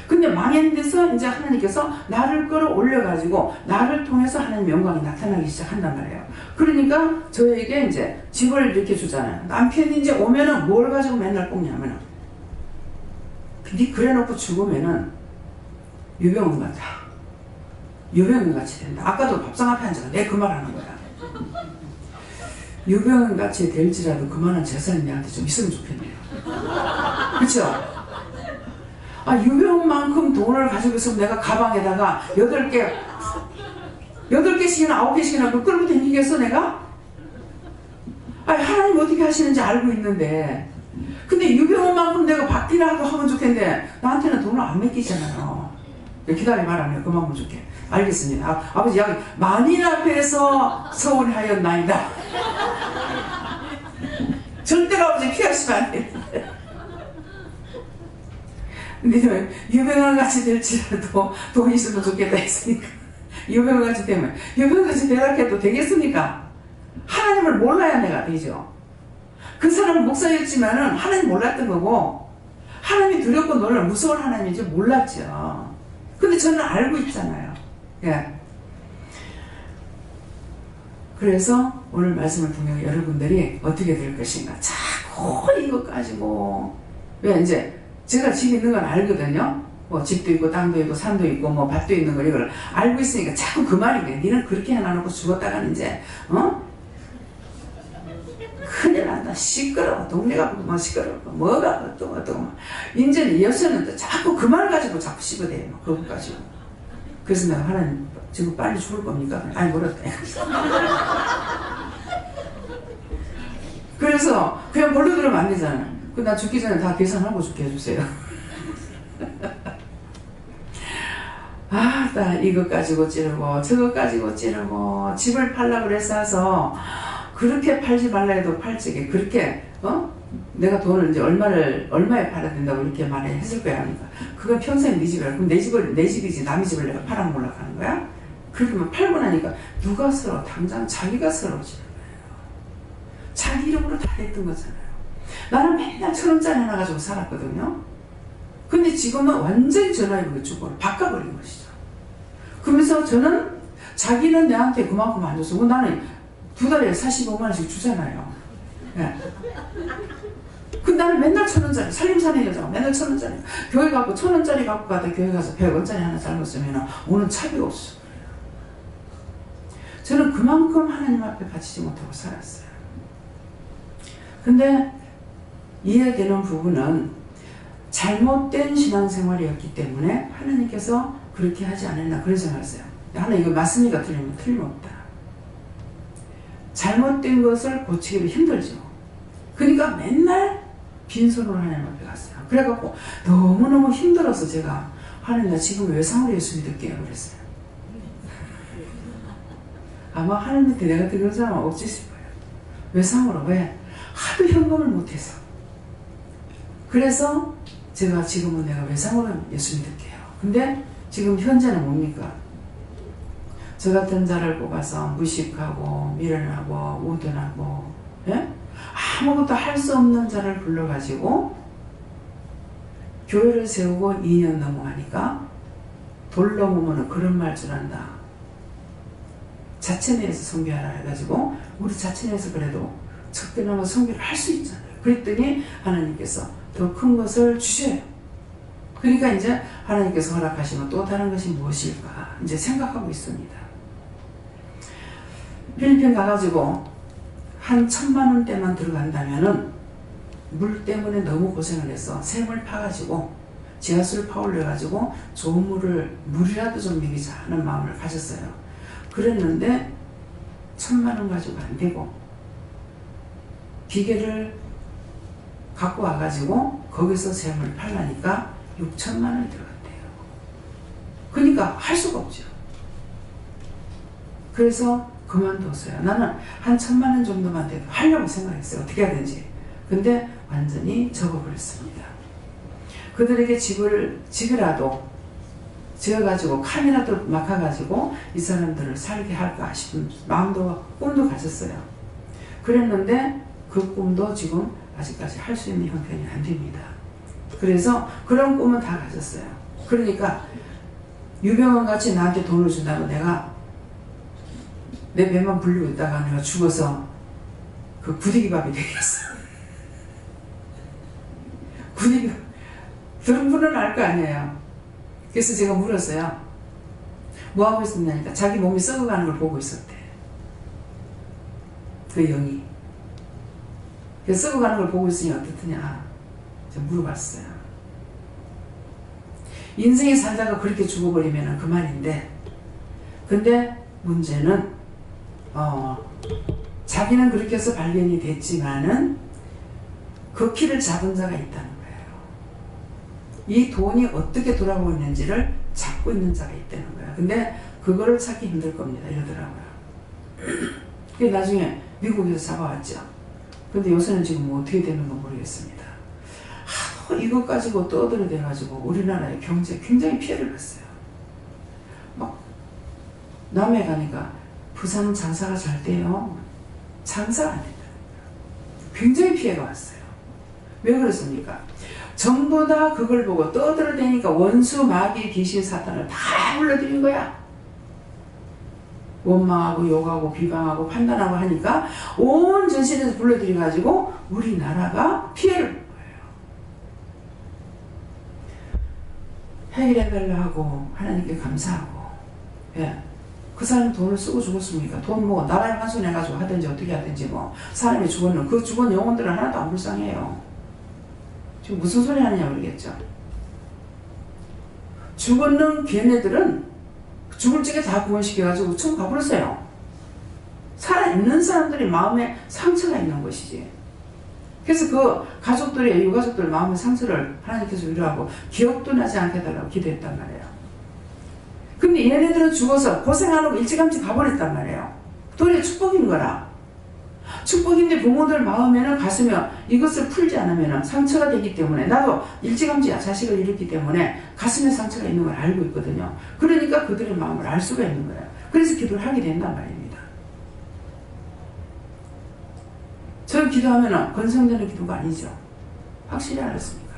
근데 망한 데서 이제 하나님께서 나를 끌어올려가지고 나를 통해서 하나님의 영광이 나타나기 시작한단 말이에요. 그러니까 저에게 이제 집을 이렇게 주잖아요. 남편이 이제 오면은 뭘 가지고 맨날 꼽냐면은 네 그래놓고 죽으면은 유병원 같아. 유병원 같이 된다. 아까도 밥상 앞에 앉아서 내 그 말 하는 거야. 유병원 같이 될지라도 그만한 재산이 내한테 좀 있으면 좋겠네요. 그쵸? 유병원만큼 돈을 가지고 있으면 내가 가방에다가 8개씩이나 9개씩이나 그 끌고 다니겠어 내가? 하나님 어떻게 하시는지 알고 있는데 근데 유병원만큼 내가 받기라도 하면 좋겠는데 나한테는 돈을 안 맡기잖아요. 기다려 말 안 해요. 그만 하면 좋게. 알겠습니다. 아버지 여기 만인 앞에서 서운하였나이다. 절대로 아버지 피하시면 안 되는데. 근데 유병환같이 될지라도 돈이 있으면 좋겠다 했으니까 유병환같이 되면 유병환같이 되라해도 되겠습니까? 하나님을 몰라야 내가 되죠. 그 사람은 목사였지만은 하나님 몰랐던 거고 하나님이 두렵고 놀라 무서운 하나님인지 몰랐죠. 근데 저는 알고 있잖아요. 예. 그래서 오늘 말씀을 통해 여러분들이 어떻게 될 것인가 자꾸 이거 가지고 왜 이제 제가 집 있는 건 알거든요. 뭐 집도 있고 땅도 있고 산도 있고 뭐 밭도 있는 걸 이걸 알고 있으니까 자꾸 그 말이네. 니는 그렇게 해놔놓고 죽었다가는 이제 큰일 난다. 시끄러워. 동네가 뭐 시끄러워. 뭐가 어떠고 이제는 여서는 또 자꾸 그 말 가지고 자꾸 씹어대요. 그거 가지고. 그래서 내가 하나님 지금 빨리 죽을 겁니까? 아니 모르겠다. 그래서 그냥 벌로 들으면 안 되잖아요. 나 죽기 전에 다 계산하고 죽게 해주세요. 아, 나 이것 가지고 찌르고 저것 가지고 찌르고 집을 팔라고 그래서 그렇게 팔지 말라 해도 팔지게 그렇게 내가 돈을 이제 얼마에 팔아야 된다고 이렇게 말했을 거야. 하니까 그건 평생 네 집이라. 그럼 내 집이지 남의 집을 내가 팔아먹으려고 하는 거야? 그렇게 팔고 나니까 누가 서러워? 당장 자기가 서러워지는 거예요. 자기 이름으로 다 했던 거잖아요. 나는 맨날 1,000원짜리 하나 가지고 살았거든요. 근데 지금은 완전히 전화위복의 주고를 바꿔버린 것이죠. 그러면서 저는 자기는 내한테 그만큼 안 줬어. 나는 2달에 45만원씩 주잖아요. 예. 근데 나는 맨날 1,000원짜리, 살림사는 여자가 맨날 1,000원짜리. 교회 가고 1,000원짜리 갖고 가다 교회 가서 100원짜리 하나 잘못쓰면 오는 차비가 없어. 저는 그만큼 하나님 앞에 바치지 못하고 살았어요. 근데 이해되는 부분은 잘못된 신앙생활이었기 때문에 하나님께서 그렇게 하지 않았나 그런 생각을 했어요. 하나님 이거 맞습니까? 틀리면 틀림없다. 잘못된 것을 고치기도 힘들죠. 그러니까 맨날 빈손으로 하나님 앞에 갔어요. 그래갖고 너무너무 힘들어서 제가 하나님 나 지금 외상으로 예수 믿을게요 그랬어요. 아마 하나님한테 내가 그런 사람은 없지 싶어요. 외상으로 왜? 하도 현금을 못해서. 그래서 제가 지금은 내가 외상으로 예수 믿을게요. 근데 지금 현재는 뭡니까? 저 같은 자를 뽑아서 무식하고 미련하고 우둔하고 예? 아무것도 할 수 없는 자를 불러가지고 교회를 세우고 2년 넘어가니까 돌 넘으면 그런 말 줄 안다. 자체내에서 선교하라 해가지고 우리 자체내에서 그래도 적게나마 선교를 할 수 있잖아요. 그랬더니 하나님께서 더 큰 것을 주셔요. 그러니까 이제 하나님께서 허락하시면 또 다른 것이 무엇일까 이제 생각하고 있습니다. 필리핀 가가지고 한 1,000만원대만 들어간다면은 물 때문에 너무 고생을 해서 샘을 파가지고 지하수를 파올려가지고 좋은 물이라도 좀 먹이자 하는 마음을 가졌어요. 그랬는데 1,000만원 가지고 안 되고 기계를 갖고 와가지고 거기서 샘을 팔라니까 6,000만원이 들어간대요. 그러니까 할 수가 없죠. 그래서 그만뒀어요. 나는 한 1,000만원 정도만 돼도 하려고 생각했어요. 어떻게 하든지. 근데 완전히 접어버렸습니다. 그들에게 집이라도 지어가지고 칸이라도 막아가지고 이 사람들을 살게 할까 싶은 마음도 꿈도 가졌어요. 그랬는데 그 꿈도 지금 아직까지 할 수 있는 형편이 안 됩니다. 그래서 그런 꿈은 다 가졌어요. 그러니까 유병헌같이 나한테 돈을 준다면 내가 내 배만 불리고 있다가 내가 죽어서 그 구데기밥이 되겠어. 구데기밥 들은 분은 알 거 아니에요. 그래서 제가 물었어요. 뭐 하고 있었냐니까 자기 몸이 썩어가는 걸 보고 있었대. 그 영이. 그래서 썩어가는 걸 보고 있으니 어떻더냐 제가 물어봤어요. 인생에 살다가 그렇게 죽어버리면 그만인데 근데 문제는 자기는 그렇게 해서 발견이 됐지만은 그 키를 잡은 자가 있다는 거예요. 이 돈이 어떻게 돌아오고 있는지를 잡고 있는 자가 있다는 거예요. 근데 그거를 찾기 힘들 겁니다. 이러더라고요. 그게 나중에 미국에서 잡아왔죠. 근데 요새는 지금 뭐 어떻게 되는 건 모르겠습니다. 하도 이것 가지고 떠들어대가지고 우리나라의 경제 굉장히 피해를 봤어요. 막 남해 가니까 부산 장사가 잘 돼요. 장사가 안 된다. 굉장히 피해가 왔어요. 왜 그렇습니까? 전부 다 그걸 보고 떠들어대니까 원수, 마귀, 귀신, 사탄을 다 불러들인 거야. 원망하고 욕하고 비방하고 판단하고 하니까 온 전신에서 불러들여가지고 우리나라가 피해를 본 거예요. 해결해달라 하고 하나님께 감사하고, 예. 그 사람이 돈을 쓰고 죽었습니까? 돈 뭐 나라에 환손해가지고 하든지 어떻게 하든지 뭐 사람이 죽었는 그 죽은 영혼들은 하나도 안 불쌍해요. 지금 무슨 소리 하느냐 모르겠죠. 죽었는 걔네들은 죽을 적에 다 구원시켜가지고 천국 가버렸어요. 살아있는 사람들이 마음에 상처가 있는 것이지. 그래서 그 가족들의 유가족들 마음의 상처를 하나님께서 위로하고 기억도 나지 않게 해달라고 기도했단 말이에요. 근데 얘네들은 죽어서 고생하고 일찌감치 가버렸단 말이에요. 도리어 축복인 거라. 축복인데 부모들 마음에는 가슴에 이것을 풀지 않으면 상처가 되기 때문에 나도 일찌감치 자식을 잃었기 때문에 가슴에 상처가 있는 걸 알고 있거든요. 그러니까 그들의 마음을 알 수가 있는 거예요. 그래서 기도를 하게 된단 말입니다. 저 기도하면 건성되는 기도가 아니죠. 확실히 알았습니까?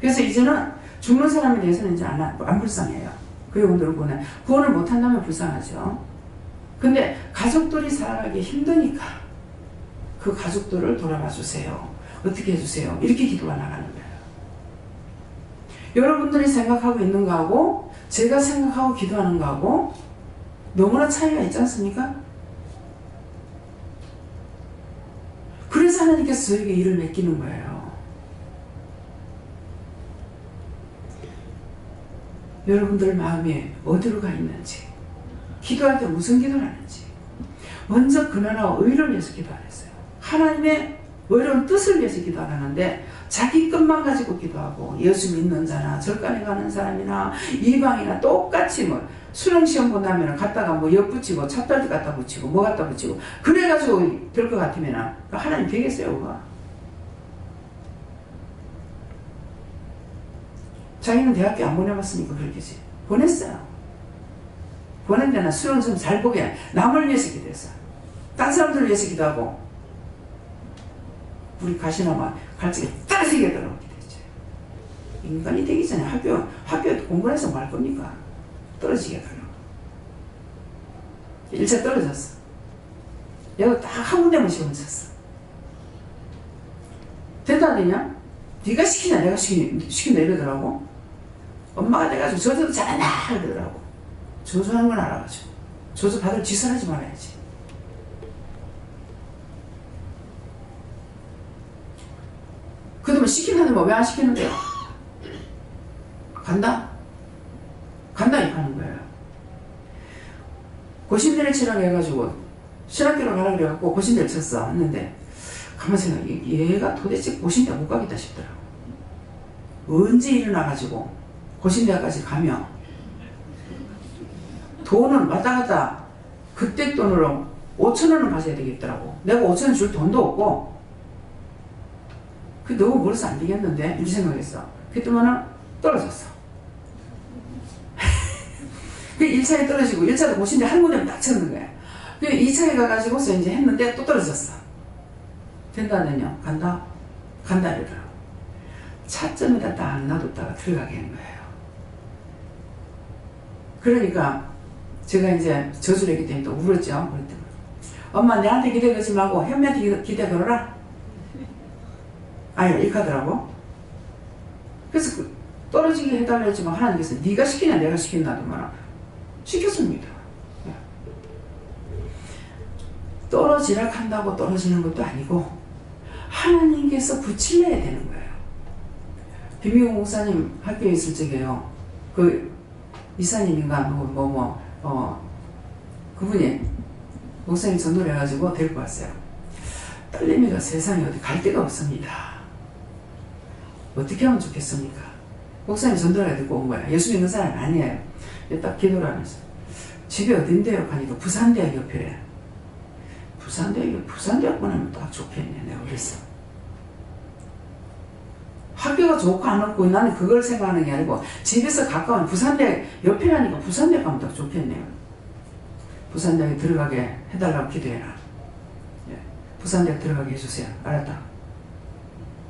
그래서 이제는 죽는 사람에 대해서는 이제 안 불쌍해요. 그 영혼들을 구원을 못한다면 불쌍하죠. 근데 가족들이 살아가기 힘드니까 그 가족들을 돌아봐 주세요. 어떻게 해주세요. 이렇게 기도가 나가는 거예요. 여러분들이 생각하고 있는 거하고 제가 생각하고 기도하는 거하고 너무나 차이가 있지 않습니까? 그래서 하나님께서 저에게 일을 맡기는 거예요. 여러분들 마음이 어디로 가 있는지, 기도할 때 무슨 기도를 하는지, 먼저 그 나라와 의를 위해서 기도 안 했어요. 하나님의 의로운 뜻을 위해서 기도 안 하는데 자기 것만 가지고 기도하고 예수 믿는 자나 절간에 가는 사람이나 이방이나 똑같이 뭐 수능시험 본다면 갖다가 뭐 엿붙이고 찹쌀 갖다 붙이고 뭐 갖다 붙이고 그래가지고 될 것 같으면 하나님 되겠어요? 그거? 자기는 대학교 안 보내봤으니까 그렇겠지. 보냈어요. 보낸 데는 수능 좀 잘 보게 남을 위해서 기도했어요. 딴 사람들을 위해서 기도하고 우리 가시나마 갈증이 떨어지게 하도록 기도했죠. 인간이 되기 전에 학교에 공부를 해서 뭐 할 겁니까? 떨어지게 하도록. 1차 떨어졌어. 얘가 딱 한 군데만 시험 쳤어. 된다 안 되냐? 네가 시키냐 내가 시킨다 이러더라고. 엄마가 돼가지고 저주도 잘한다 그러더라고. 저주하는 걸 알아가지고 저주 받을 짓을 하지 말아야지. 그러면 시키는데 뭐 왜 안 시키는데요? 간다? 간다 이렇게 하는 거예요. 고신대를 치라고 해가지고 신학교로 가라 그래갖고 고신대를 쳤어. 했는데 가만 생각해. 얘가 도대체 고신대 못 가겠다 싶더라고. 언제 일어나가지고 고신대까지 가면 돈은 왔다 갔다 그때 돈으로 5,000원을 가져야 되겠더라고. 내가 5,000원 줄 돈도 없고 그 너무 멀어서 안 되겠는데 이렇게 생각했어. 그랬더니 떨어졌어. 그 1차에 떨어지고 1차도 고신대 한 군데만 딱 쳤는 거야. 그 2차에 가가지고서 이제 했는데 또 떨어졌어. 된다 안 되냐? 간다? 간다 이러더라고. 차점에다 딱 놔뒀다가 들어가게 한 거예요. 그러니까 제가 이제 저주를 했기 때문에 또 울었죠. 그랬더니 엄마 내한테 기대 걸지 말고 현미한테 기대 걸어라. 아유 이렇게 하더라고. 그래서 떨어지게 해달라 했지만 하나님께서 네가 시키냐 내가 시킨다도 말아 시켰습니다. 떨어지라 한다고 떨어지는 것도 아니고 하나님께서 붙일래야 되는 거예요. 김미국 목사님 학교에 있을 적에요. 그 이사님인가 그분이 목사님 전도를 해가지고 데리고 왔어요. 딸내미가 세상에 어디 갈 데가 없습니다. 어떻게 하면 좋겠습니까? 목사님 전도를 데리고 온 거야. 예수 믿는 사람이 아니에요. 딱 기도를 하면서 집이 어딘데요? 하니까 부산대학 옆이래. 부산대학 보내면 딱 좋겠네. 내가 그랬어. 학교가 좋고 안 좋고 나는 그걸 생각하는 게 아니고 집에서 가까운 부산대학 옆이라니까 부산대학 가면 딱 좋겠네요. 부산대학에 들어가게 해달라고 기도해라. 예. 부산대학 들어가게 해주세요. 알았다.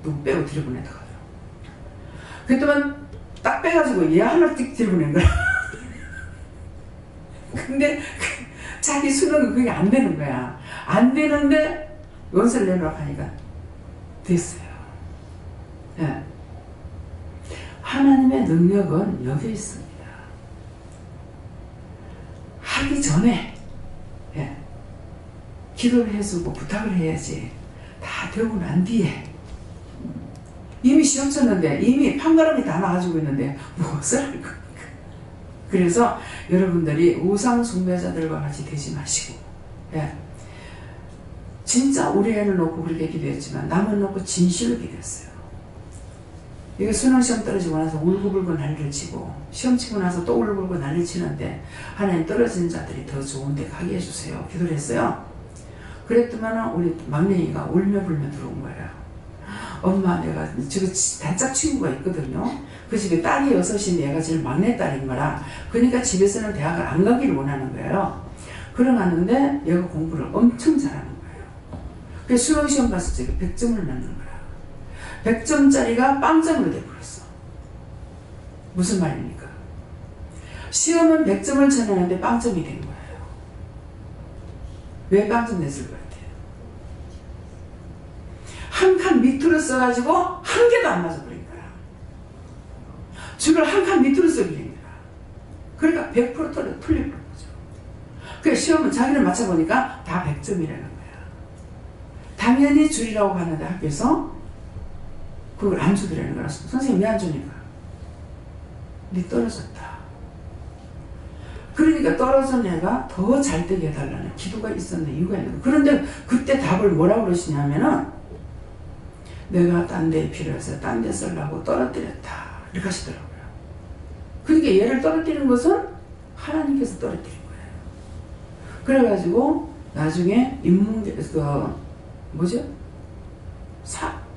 누구 빼고 들여보내다 가더라고. 그랬더만 딱 빼가지고 얘 하나 띡 들여보낸 거야. 근데 자기 수능은 그게 안 되는 거야. 안 되는데 원서를 내놓으라고 하니까 됐어요. 예. 하나님의 능력은 여기 있습니다. 하기 전에 예. 기도를 해주고 부탁을 해야지. 다 되고 난 뒤에 이미 시험 쳤는데 이미 판가름이 다 나가지고 있는데 무엇을 할 겁니까? 그래서 여러분들이 우상 숭배자들과 같이 되지 마시고 예. 진짜 우리 애를 놓고 그렇게 기도했지만 남을 놓고 진실로 기도했어요. 이게 수능시험 떨어지고 나서 울고불고 난리를 치고 시험 치고 나서 또 울고불고 난리를 치는데 하나님 떨어진 자들이 더 좋은 데 가게 해주세요. 기도를 했어요. 그랬더만 우리 막내이가 울며 불며 들어온 거예요. 엄마 내가 저거 단짝 친구가 있거든요. 그 집에 딸이 6인데 얘가 제일 막내 딸인 거라 그러니까 집에서는 대학을 안 가기를 원하는 거예요. 그러갔는데 얘가 공부를 엄청 잘하는 거예요. 그래서 수능시험 봤을 때 100점을 넣는 거야. 100점짜리가 빵점으로 돼버렸어. 무슨 말입니까? 시험은 100점을 쳐내는데 빵점이 된 거예요. 왜 빵점 냈을 것 같아요? 한 칸 밑으로 써가지고 한 개도 안 맞아버린 거야. 줄을 한 칸 밑으로 써버린 거야. 그러니까 100% 틀려버린 거죠. 그 시험은 자기를 맞춰보니까 다 100점이라는 거야. 당연히 줄이라고 하는데 학교에서 그걸 안 주더라는 거라. 선생님 왜 안 주니까? 네 떨어졌다. 그러니까 떨어진 애가 더 잘 되게 해달라는 기도가 있었는데 이유가 있는 거예요. 그런데 그때 답을 뭐라고 그러시냐면은 내가 딴 데 필요해서 딴 데 쓰려고 떨어뜨렸다. 이렇게 하시더라고요. 그러니까 얘를 떨어뜨리는 것은 하나님께서 떨어뜨린 거예요. 그래가지고 나중에 인문계,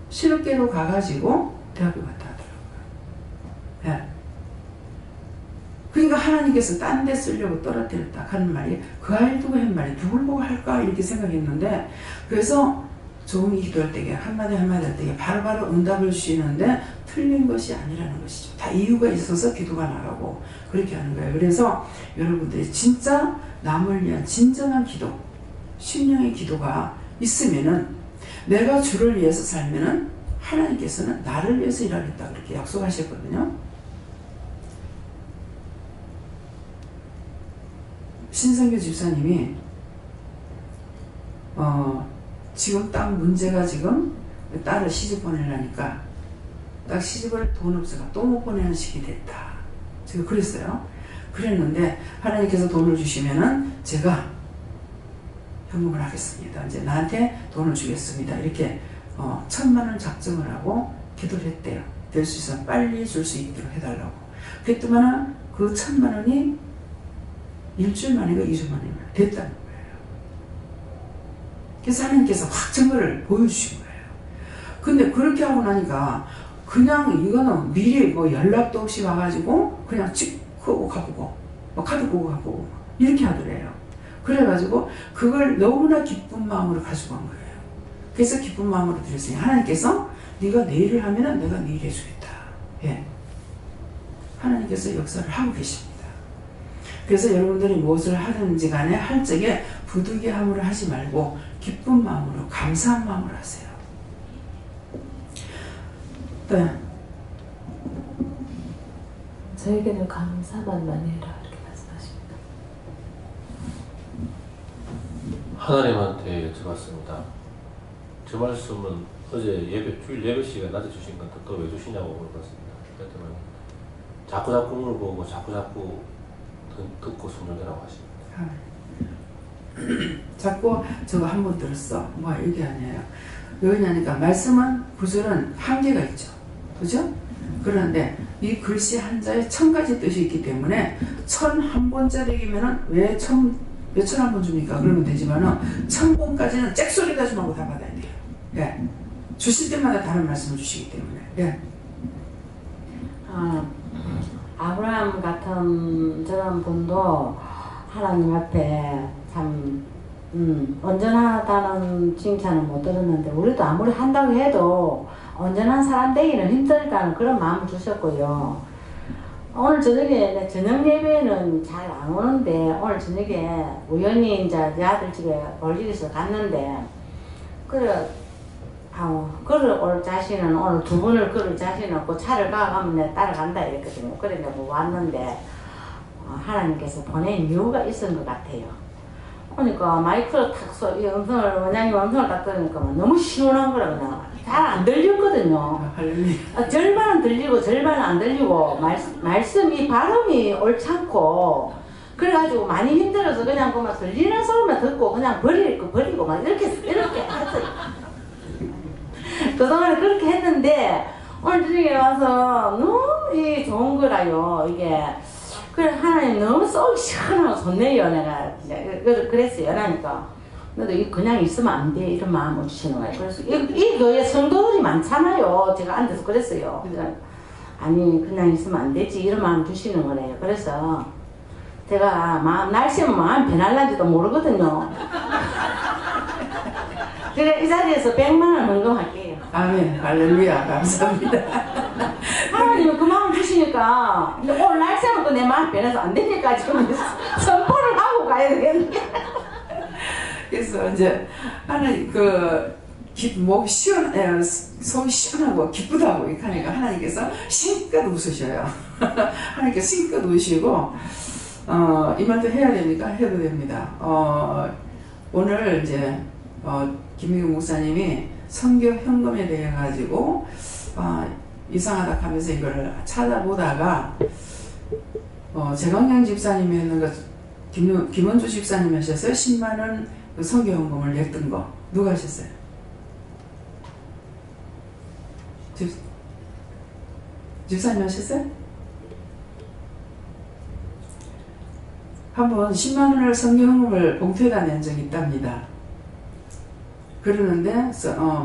실업계로 가가지고 대학교 갔다 하더라고요. 예. 그러니까 하나님께서 딴 데 쓰려고 떨어뜨렸다 하는 말이 그 아이를 두고 한 말이 누굴 보고 할까 이렇게 생각했는데 그래서 종이 기도할 때에 한마디 할 때에 바로바로 응답을 주시는데 틀린 것이 아니라는 것이죠. 다 이유가 있어서 기도가 나가고 그렇게 하는 거예요. 그래서 여러분들이 진짜 남을 위한 진정한 기도, 심령의 기도가 있으면은 내가 주를 위해서 살면은 하나님께서는 나를 위해서 일하겠다 그렇게 약속하셨거든요. 신성교 집사님이 지금 딱 문제가 지금 딸을 시집 보내려니까 딱 시집을 돈 없어가 또 못 보내는 시기 됐다. 제가 그랬어요. 그랬는데 하나님께서 돈을 주시면은 제가 현금을 하겠습니다. 이제 나한테 돈을 주겠습니다. 이렇게 1,000만 원 작정을 하고 기도를 했대요. 될 수 있으면 빨리 줄 수 있도록 해달라고. 그랬더니 그 1,000만 원이 일주일 만인가 2주 만인가 됐다는 거예요. 그래서 하나님께서 확 증거를 보여주신 거예요. 근데 그렇게 하고 나니까 그냥 이거는 미리 뭐 연락도 없이 와가지고 그냥 찍고 가보고 뭐 카드 보고 가보고 이렇게 하더래요. 그래가지고 그걸 너무나 기쁜 마음으로 가지고 간 거예요. 그래서 기쁜 마음으로 드렸으니 하나님께서 네가 내 일을 하면 내가 네 일 해주겠다. 예. 하나님께서 역사를 하고 계십니다. 그래서 여러분들이 무엇을 하든지 간에 할 적에 부득이함으로 하지 말고 기쁜 마음으로 감사한 마음으로 하세요. 네. 저에게는 감사만 해라 이렇게 말씀하십니다. 하나님한테 여쭤봤습니다. 저 말씀은 어제 주일 예배 시간 낮에 주신 건데 또 왜 주시냐고 물어봤습니다. 그랬더니 자꾸 물어보고 자꾸 듣고 순종되라고 하십니다. 자꾸 저거 한 번 들었어. 뭐 이게 아니에요. 왜냐니까 말씀은 구절은 한계가 있죠. 그죠? 그런데 이 글씨 한자에 1000가지 뜻이 있기 때문에 1001번짜리이면은 왜 몇천 원 번 줍니까? 그러면 되지만은 1000번까지는 잭소리 가지 말고 다 받아야 돼요. 예. 주실 때마다 다른 말씀을 주시기 때문에. 예. 아브라함 같은 저런 분도 하나님 앞에 참 온전하다는 칭찬은 못 들었는데 우리도 아무리 한다고 해도 온전한 사람 되기는 힘들다는 그런 마음을 주셨고요. 오늘 저녁에 저녁 예배는 잘 안 오는데 오늘 저녁에 우연히 이제 내 아들 집에 볼 일이 있어 갔는데 그를 올 자신은 오늘 두 분을 그럴 자신 없고 차를 가가면 내가 따라간다 이랬거든요. 그래 내가 뭐 왔는데 하나님께서 보낸 이유가 있었던 것 같아요. 그러니까 마이크를 탁 써, 이 음성을 원장님 음성을 딱 들으니까 너무 시원한 거라 그냥 잘 안 들렸거든요. 절반은 들리고 절반은 안 들리고 말씀이 발음이 옳지않고 그래가지고 많이 힘들어서 그냥 그만 들리는 소리만 듣고 그냥 버리고 막 이렇게 했어요. 그동안에 그렇게 했는데 오늘 저녁에 와서 너무 좋은 거라요. 이게 그래 하나님 너무 속 시원하고 좋네요. 내가 그랬어요. 그러니까 너도 그냥 있으면 안 돼 이런 마음을 주시는 거예요. 그래서 이 교회 성도들이 많잖아요. 제가 앉아서 그랬어요. 아니 그냥 있으면 안 되지 이런 마음 주시는 거래요. 그래서 제가 날씨면 마음 변할란지도 모르거든요. 그래 이 자리에서 100만 원 헌금할게요. 아멘. 할렐루야. 감사합니다. 하나님은 그 마음을 주시니까 근데 오늘 날씨는 내 마음 변해서 안 되니까 지금 선포를 하고 가야 되겠네. 그래서 이제 하나님 목 속이 시원하고 기쁘다고 이렇게 하니까 하나님께서 신껏 웃으셔요. 하나님께서 신껏 웃으시고 이 말도 해야 됩니까? 해도 됩니다. 오늘 이제 김민경 목사님이 선교 현금에 대해 가지고 이상하다 하면서 이걸 찾아보다가 재광양 집사님이 했는 거 김원주 집사님이 하셨어요. 10만 원 그 선교 현금을 냈던 거 누가 하셨어요? 집사님 하셨어요? 한번 10만 원을 선교 현금을 봉투에다 낸 적이 있답니다. 그러는데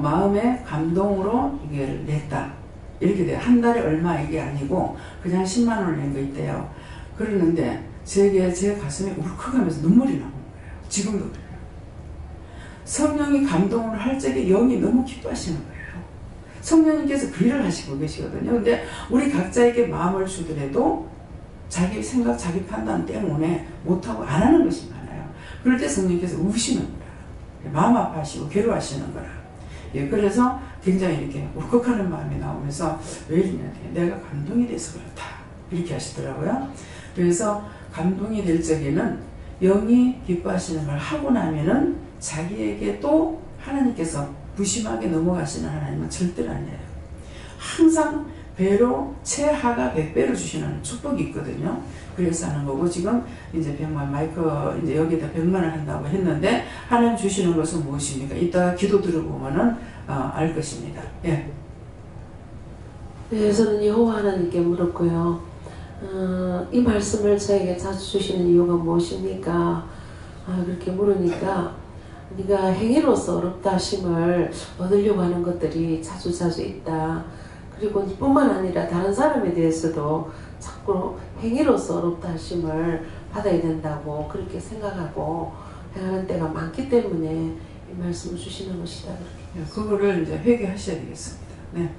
마음의 감동으로 이게 냈다. 이렇게 돼요. 한 달에 얼마 이게 아니고 그냥 10만 원을 낸 거 있대요. 그러는데 제 가슴에 울컥하면서 눈물이 나오는 거예요. 지금도 그래요. 성령이 감동을 할 적에 영이 너무 기뻐하시는 거예요. 성령님께서 그 일을 하시고 계시거든요. 근데 우리 각자에게 마음을 주더라도 자기 생각, 자기 판단 때문에 못하고 안 하는 것이 많아요. 그럴 때 성령님께서 우시는 거라. 마음 아파하시고 괴로워하시는 거라. 예, 그래서 굉장히 이렇게 울컥하는 마음이 나오면서 왜 이러냐, 내가 감동이 돼서 그렇다 이렇게 하시더라고요. 그래서 감동이 될 적에는 영이 기뻐하시는 걸 하고 나면은 자기에게 또 하나님께서 부심하게 넘어가시는 하나님은 절대로 아니에요. 항상 배로 채하가 100배로 주시는 축복이 있거든요. 그래서 하는 거고 지금 이제 100만 마이크 이제 여기에다 100만을 한다고 했는데 하나님 주시는 것은 무엇입니까? 이따가 기도 들어보면은 알 것입니다. 예. 네, 저는 여호와 하나님께 물었고요. 이 말씀을 저에게 자주 주시는 이유가 무엇입니까? 그렇게 물으니까 네가 행위로서 어렵다 하심을 얻으려고 하는 것들이 자주 있다. 그리고 뿐만 아니라 다른 사람에 대해서도 자꾸 행위로서 어렵다 하심을 받아야 된다고 그렇게 생각하고 행하는 때가 많기 때문에 이 말씀을 주시는 것이다. 그렇게. 그거를 이제 회개하셔야 되겠습니다. 네.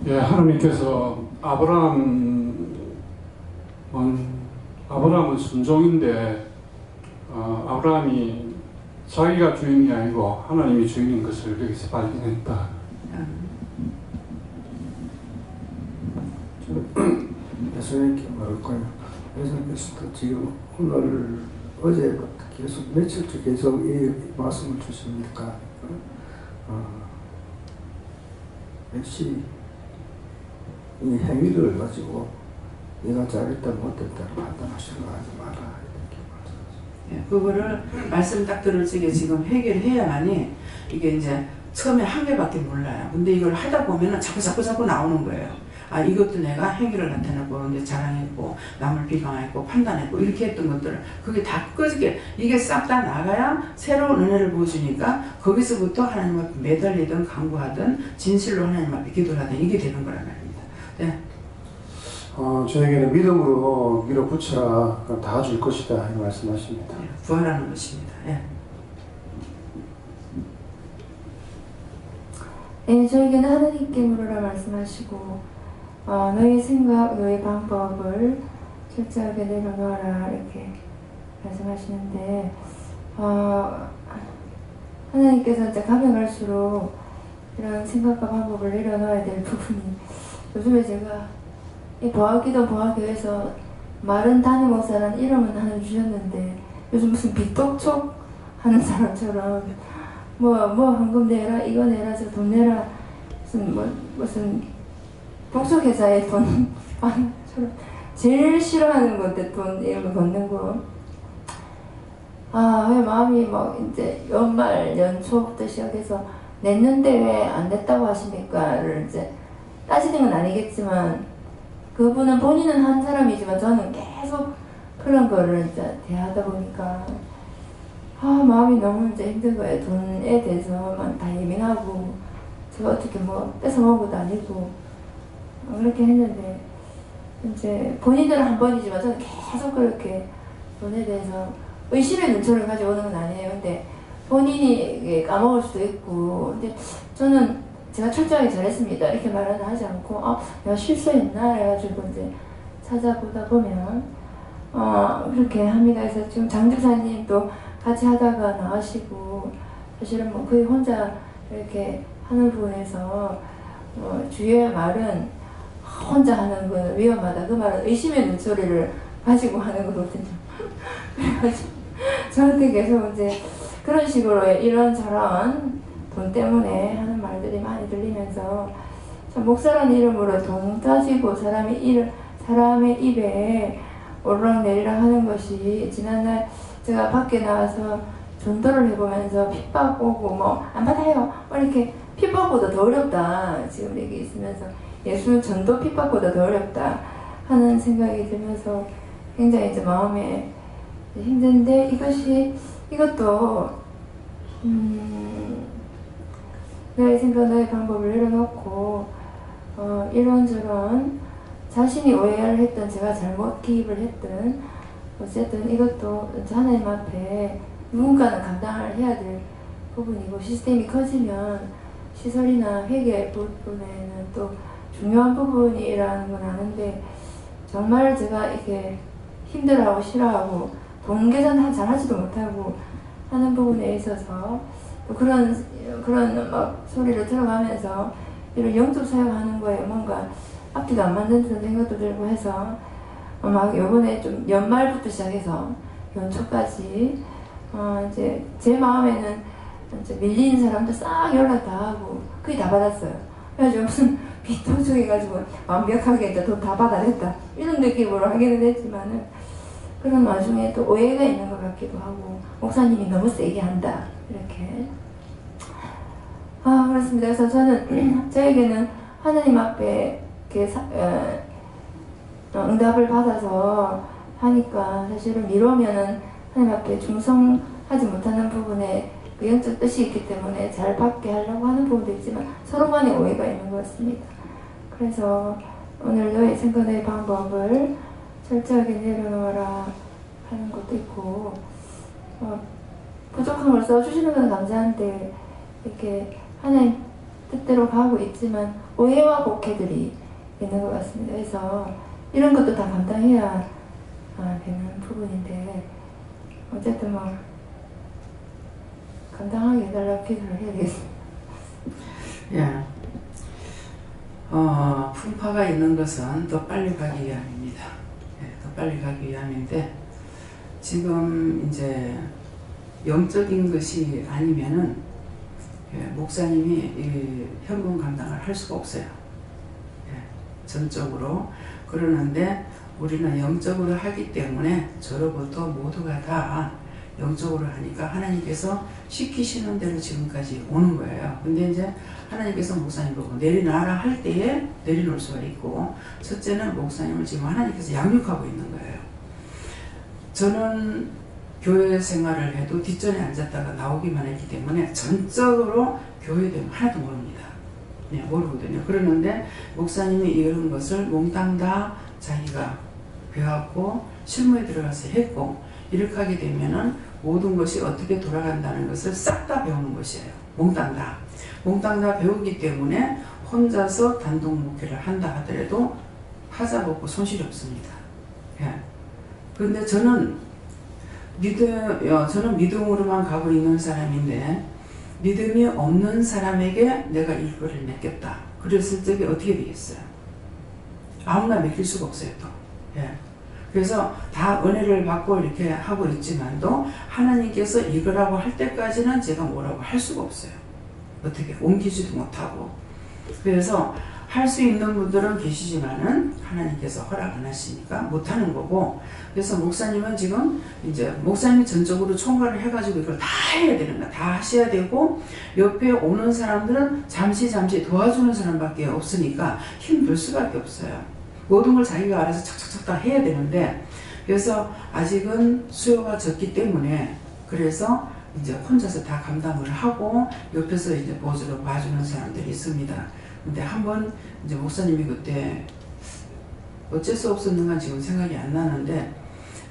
예, 하나님께서 아브라함은 순종인데 아브라함이 자기가 주인이 아니고 하나님이 주인인 것을 여기서 발견했다. 예수님께 말할 거예요. 예수님께서도 지금 어제부터 계속 며칠째 계속 이 말씀을 주십니까? 역시 이 행위를 가지고 네가 잘했다 못했다를 판단하시는 거 하지 마라. 예, 그거를 말씀 딱 들을 적에 지금 해결해야만이 이게 이제 처음에 한 개밖에 몰라요. 근데 이걸 하다 보면은 자꾸 나오는 거예요. 아, 이것도 내가 행위를 나타내고, 이제 자랑했고, 남을 비방했고, 판단했고, 이렇게 했던 것들을, 그게 다 끄지게, 이게 싹 다 나가야 새로운 은혜를 보여주니까, 거기서부터 하나님 앞에 매달리든, 간구하든, 진실로 하나님 앞에 기도를 하든, 이게 되는 거란 말입니다. 네. 저에게는 믿음으로 밀어붙여라. 그럼 다 줄 것이다. 이렇게 말씀하십니다. 네, 부활하는 것입니다. 예. 네, 저에게는 하나님께 물으라 말씀하시고 너의 생각, 너의 방법을 철저하게 내려놓아라 이렇게 말씀하시는데 하나님께서 이제 가면 갈수록 이런 생각과 방법을 내려놓아야 될 부분이 요즘에 제가 이 보아기도 보아교에서 마른 담임 목사라는 이름은 하나 주셨는데 요즘 무슨 빚독촉 하는 사람처럼 뭐 헌금 내라 이거 내라 저 돈 내라 무슨 독촉회사에 돈 제일 싫어하는 건데 돈 이런 거 걷는 거 왜 마음이 막 이제 연말 연초부터 시작해서 냈는데 왜 안 냈다고 하십니까를 이제 따지는 건 아니겠지만 그분은 본인은 한 사람이지만 저는 계속 그런 거를 이제 대하다 보니까 마음이 너무 이제 힘든 거예요. 돈에 대해서만 다 예민하고 제가 어떻게 뭐 뺏어먹어도 아니고 그렇게 했는데 이제 본인들은 한 번이지만 저는 계속 그렇게 돈에 대해서 의심의 눈초리를 가지고 오는 건 아니에요. 근데 본인이 까먹을 수도 있고 근데 저는 제가 철저하게 잘했습니다. 이렇게 말은 하지 않고 내가 실수했나 해가지고 이제 찾아보다 보면 그렇게 합니다. 그래서 지금 장주사님도 같이 하다가 나가시고 사실은 뭐 거의 혼자 이렇게 하는 부분에서 주위의 말은 혼자 하는 건 위험하다. 그 말은 의심의 눈초리를 가지고 하는 거거든요. 그래가지고 저한테 계속 이제 그런 식으로 이런저런 돈 때문에 하는 말들이 많이 들리면서 참 목사라는 이름으로 돈 따지고 사람의 입에 오르락내리락 하는 것이 지난날 제가 밖에 나와서 전도를 해보면서 핍박 오고 뭐 안 받아요 이렇게 핍박보다 더 어렵다 지금 얘기 있으면서 예수 전도 핍박보다 더 어렵다 하는 생각이 들면서 굉장히 이제 마음에 힘든데 이것도 너의 생각 너의 방법을 내려놓고 이런저런 자신이 오해를 했던 제가 잘못 기입을 했던 어쨌든 이것도 하나님 앞에 누군가는 감당을 해야 될 부분이고 시스템이 커지면 시설이나 회계 부분에는 또 중요한 부분이라는 건 아는데 정말 제가 이렇게 힘들어하고 싫어하고 돈 계산 잘 하지도 못하고 하는 부분에 있어서 또 그런 막 소리를 들어가면서 이런 영적 사역하는 거에 뭔가 앞뒤가 안 맞는 생각도 들고 해서 막 요번에 좀 연말부터 시작해서 연초까지 이제 제 마음에는 이제 밀린 사람들 싹 연락 다 하고 그게 다 받았어요. 그래가지고 무슨 비통적해가지고 완벽하게 이제 돈 다 받아냈다 이런 느낌으로 하기는 했지만은 그런 와중에 또 오해가 있는 것 같기도 하고 목사님이 너무 세게 한다 이렇게 그렇습니다. 그래서 저는 저에게는 하나님 앞에 이렇게 응답을 받아서 하니까 사실은 미루면은 하나님 앞에 충성하지 못하는 부분에 그 영적 뜻이 있기 때문에 잘 받게 하려고 하는 부분도 있지만 서로 간에 오해가 있는 것 같습니다. 그래서 오늘 너의 생각 너의 방법을 철저하게 내려놓아라 하는 것도 있고 부족한 걸 써주시는 건 감사한데 이렇게 하나님 뜻대로 가고 있지만 오해와 복해들이 있는 것 같습니다. 그래서 이런 것도 다 감당해야 되는 부분인데 어쨌든 뭐 감당하게 해달라고 기도를 해야 되겠습니다. 예. 풍파가 있는 것은 더 빨리 가기 위함입니다. 예, 더 빨리 가기 위함인데 지금 이제 영적인 것이 아니면은 목사님이 이 현금 감당을 할 수가 없어요. 전적으로. 그러는데 우리는 영적으로 하기 때문에 저로부터 모두가 다 영적으로 하니까 하나님께서 시키시는 대로 지금까지 오는 거예요. 근데 이제 하나님께서 목사님 보고 내려놔라 할 때에 내려놓을 수가 있고, 첫째는 목사님을 지금 하나님께서 양육하고 있는 거예요. 저는 교회 생활을 해도 뒷전에 앉았다가 나오기만 했기 때문에 전적으로 교회에 대해 하나도 모릅니다. 네, 모르거든요. 그러는데 목사님이 이런 것을 몽땅 다 자기가 배웠고 실무에 들어가서 했고, 이렇게 하게 되면은 모든 것이 어떻게 돌아간다는 것을 싹 다 배우는 것이에요. 몽땅 다. 몽땅 다 배우기 때문에 혼자서 단독 목회를 한다 하더라도 하자 먹고 손실이 없습니다. 예. 그런데 저는 믿음으로만 가고 있는 사람인데, 믿음이 없는 사람에게 내가 이거를 맡겼다. 그랬을 적에 어떻게 되겠어요? 아무나 맡길 수가 없어요, 또. 예. 그래서 다 은혜를 받고 이렇게 하고 있지만도 하나님께서 이거라고 할 때까지는 제가 뭐라고 할 수가 없어요. 어떻게 옮기지도 못하고. 그래서 할 수 있는 분들은 계시지만은 하나님께서 허락 안 하시니까 못하는 거고, 그래서 목사님은 지금 이제 목사님이 전적으로 총괄을 해가지고 이걸 다 해야 되는 거야. 다 하셔야 되고, 옆에 오는 사람들은 잠시 도와주는 사람밖에 없으니까 힘들 수밖에 없어요. 모든 걸 자기가 알아서 착착착 다 해야 되는데, 그래서 아직은 수요가 적기 때문에, 그래서 이제 혼자서 다 감당을 하고 옆에서 이제 보조로 봐주는 사람들이 있습니다. 근데 한번 이제 목사님이 그때 어쩔 수 없었는가 지금 생각이 안 나는데,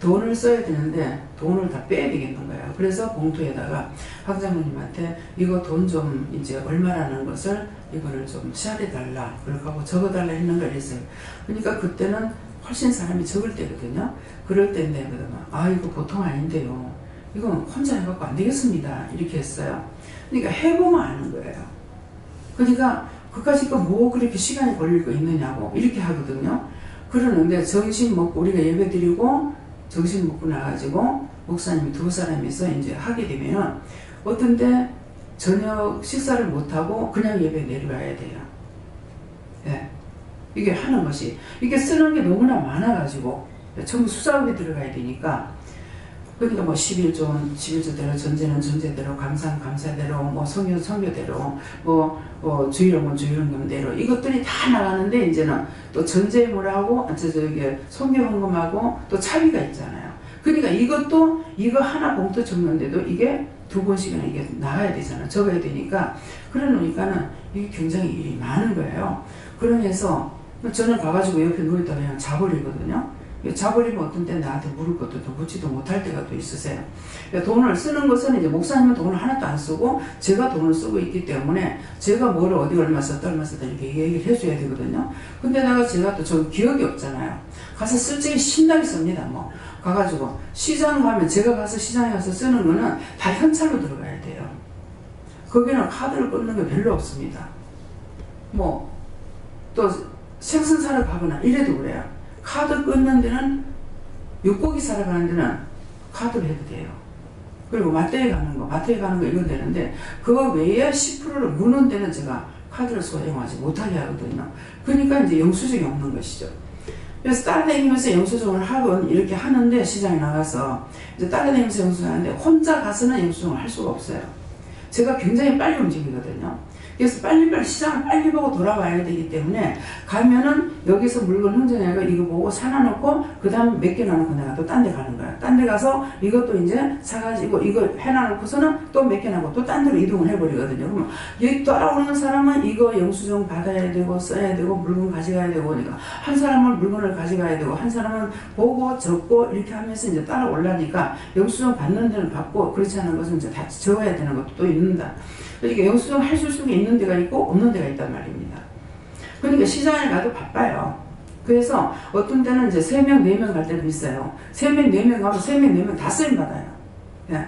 돈을 써야 되는데 돈을 다 빼야 되겠는 거예요. 그래서 봉투에다가 황장모님한테 이거 돈 좀 이제 얼마라는 것을 이거를 좀 시합해달라, 그렇게 하고 적어달라 했는 걸 했어요. 그러니까 그때는 훨씬 사람이 적을 때거든요. 그럴 때인데, 아 이거 보통 아닌데요, 이건 혼자 해갖고 안 되겠습니다, 이렇게 했어요. 그러니까 해보면 아는 거예요. 그러니까 그까짓 거 뭐 그렇게 시간이 걸릴 거 있느냐고 이렇게 하거든요. 그러는데 정신 먹고 우리가 예배 드리고 정신 먹고 나가지고 목사님이 두 사람이서 이제 하게 되면은 어떤 때 저녁 식사를 못하고 그냥 예배 내려가야 돼요. 예. 이게 하는 것이, 이게 쓰는 게 너무나 많아가지고 전부 수사업에 들어가야 되니까, 그러니까 뭐 11조대로, 전제는 전제대로, 감사는 감사대로, 뭐 성교는 성교대로, 뭐 주일은 주일헌금대로 이것들이 다 나가는데, 이제는 또 전제물하고 저기 성교헌금하고 또 차비가 있잖아요. 그러니까 이것도 이거 하나 봉투 적는데도 이게 2번씩이나 이게 나가야 되잖아. 적어야 되니까. 그러니까는 이게 굉장히 일이 많은 거예요. 그러면서 저는 가가지고 옆에 누워있다가 그냥 자버리거든요. 자버리면 어떤 때 나한테 물을 것도 또 묻지도 못할 때가 또 있으세요. 돈을 쓰는 것은 이제 목사님은 돈을 하나도 안 쓰고 제가 돈을 쓰고 있기 때문에 제가 뭐를 어디 얼마 썼다 이렇게 얘기를 해줘야 되거든요. 근데 제가 또 저 기억이 없잖아요. 가서 쓸 적에 신나게 씁니다. 뭐 가가지고 시장 가면, 제가 가서 시장에 가서 쓰는 거는 다 현찰로 들어가야 돼요. 거기는 카드를 끊는 게 별로 없습니다. 뭐 또 생선 사러 가거나 이래도 그래요. 카드 끊는 데는, 육고기 사러 가는 데는 카드로 해도 돼요. 그리고 마트에 가는 거 이건 되는데, 그거 외에 10%를 무는 데는 제가 카드를 사용하지 못하게 하거든요. 그러니까 이제 영수증이 없는 것이죠. 그래서 따라다니면서 영수증을 하건 이렇게 하는데, 시장에 나가서 이제 따라다니면서 영수증을 하는데 혼자 가서는 영수증을 할 수가 없어요. 제가 굉장히 빨리 움직이거든요. 그래서 빨리빨리 시장을 빨리 보고 돌아와야 되기 때문에, 가면은 여기서 물건 흥정해가 이거 보고 사놔놓고 그 다음에 몇 개 놔놓고 내가 또 딴 데 가는 거야. 딴 데 가서 이것도 이제 사가지고 이거 해놔놓고서는 또 몇 개 놔고 또 딴 데로 이동을 해버리거든요. 그러면 여기 따라오는 사람은 이거 영수증 받아야 되고 써야 되고 물건 가져가야 되고, 그러니까 한 사람은 물건을 가져가야 되고 한 사람은 보고 적고 이렇게 하면서 이제 따라오려니까 영수증 받는 데는 받고, 그렇지 않은 것은 이제 다 적어야 되는 것도 또 있는다. 그러니까 영수증 해줄 수 있는 데가 있고 없는 데가 있단 말입니다. 그러니까 시장에 가도 바빠요. 그래서 어떤 때는 이제 3명, 4명 갈 때도 있어요. 3명, 4명 가면 3명, 4명 다 쓰임 받아요. 예.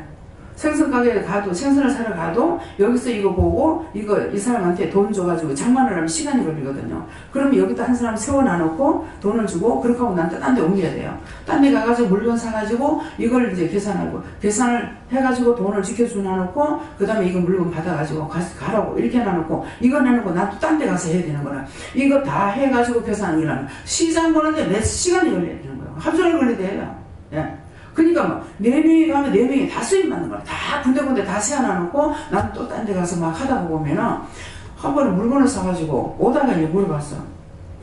생선 가게에 가도, 생선을 사러 가도 여기서 이거 보고 이 사람한테 돈 줘가지고 장만을 하면 시간이 걸리거든요. 그러면 여기다 한 사람 세워놔놓고 돈을 주고, 그렇게 하고 난 딴 데 옮겨야 돼요. 딴 데 가가지고 물건 사가지고 이걸 이제 계산을 해가지고 돈을 지켜주놔놓고, 그 다음에 이거 물건 받아가지고 가라고 이렇게 해놔놓고, 이거 내놓고 난 또 딴 데 가서 해야 되는 거라. 이거 다 해가지고 계산을 하면 시장 보는데 몇 시간이 걸려야 되는 거예요. 하루 종일 걸려야 돼요. 예. 그러니까 막 4명이 가면 4명이 다 수입 맞는 거야. 다 군데군데 다 세워놔놓고 나는 또 딴 데 가서 막 하다 보면은 한 번에 물건을 사가지고 오다가 이제 물어봤어.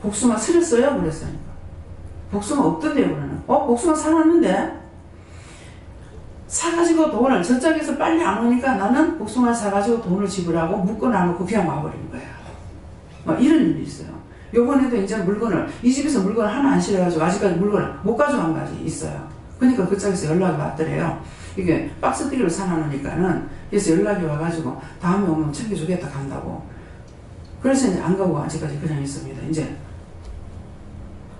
복숭아 쓰렸어요? 그랬어요. 복숭아 없던데요? 그러는. 복숭아 사놨는데? 사가지고 돈을 저쪽에서 빨리 안 오니까 나는 복숭아 사가지고 돈을 지불하고 묶어놔놓고 그냥 와버린 거야. 막 이런 일이 있어요. 요번에도 이제 물건을 이 집에서 물건을 하나 안 실어가지고 아직까지 물건을 못 가져간 가지 있어요. 그러니까 그쪽에서 연락이 왔더래요. 이게 박스티기로 사놔놓으니까는 그래서 연락이 와가지고 다음에 오면 챙겨주겠다 간다고. 그래서 이제 안 가고 아직까지 그냥 있습니다. 이제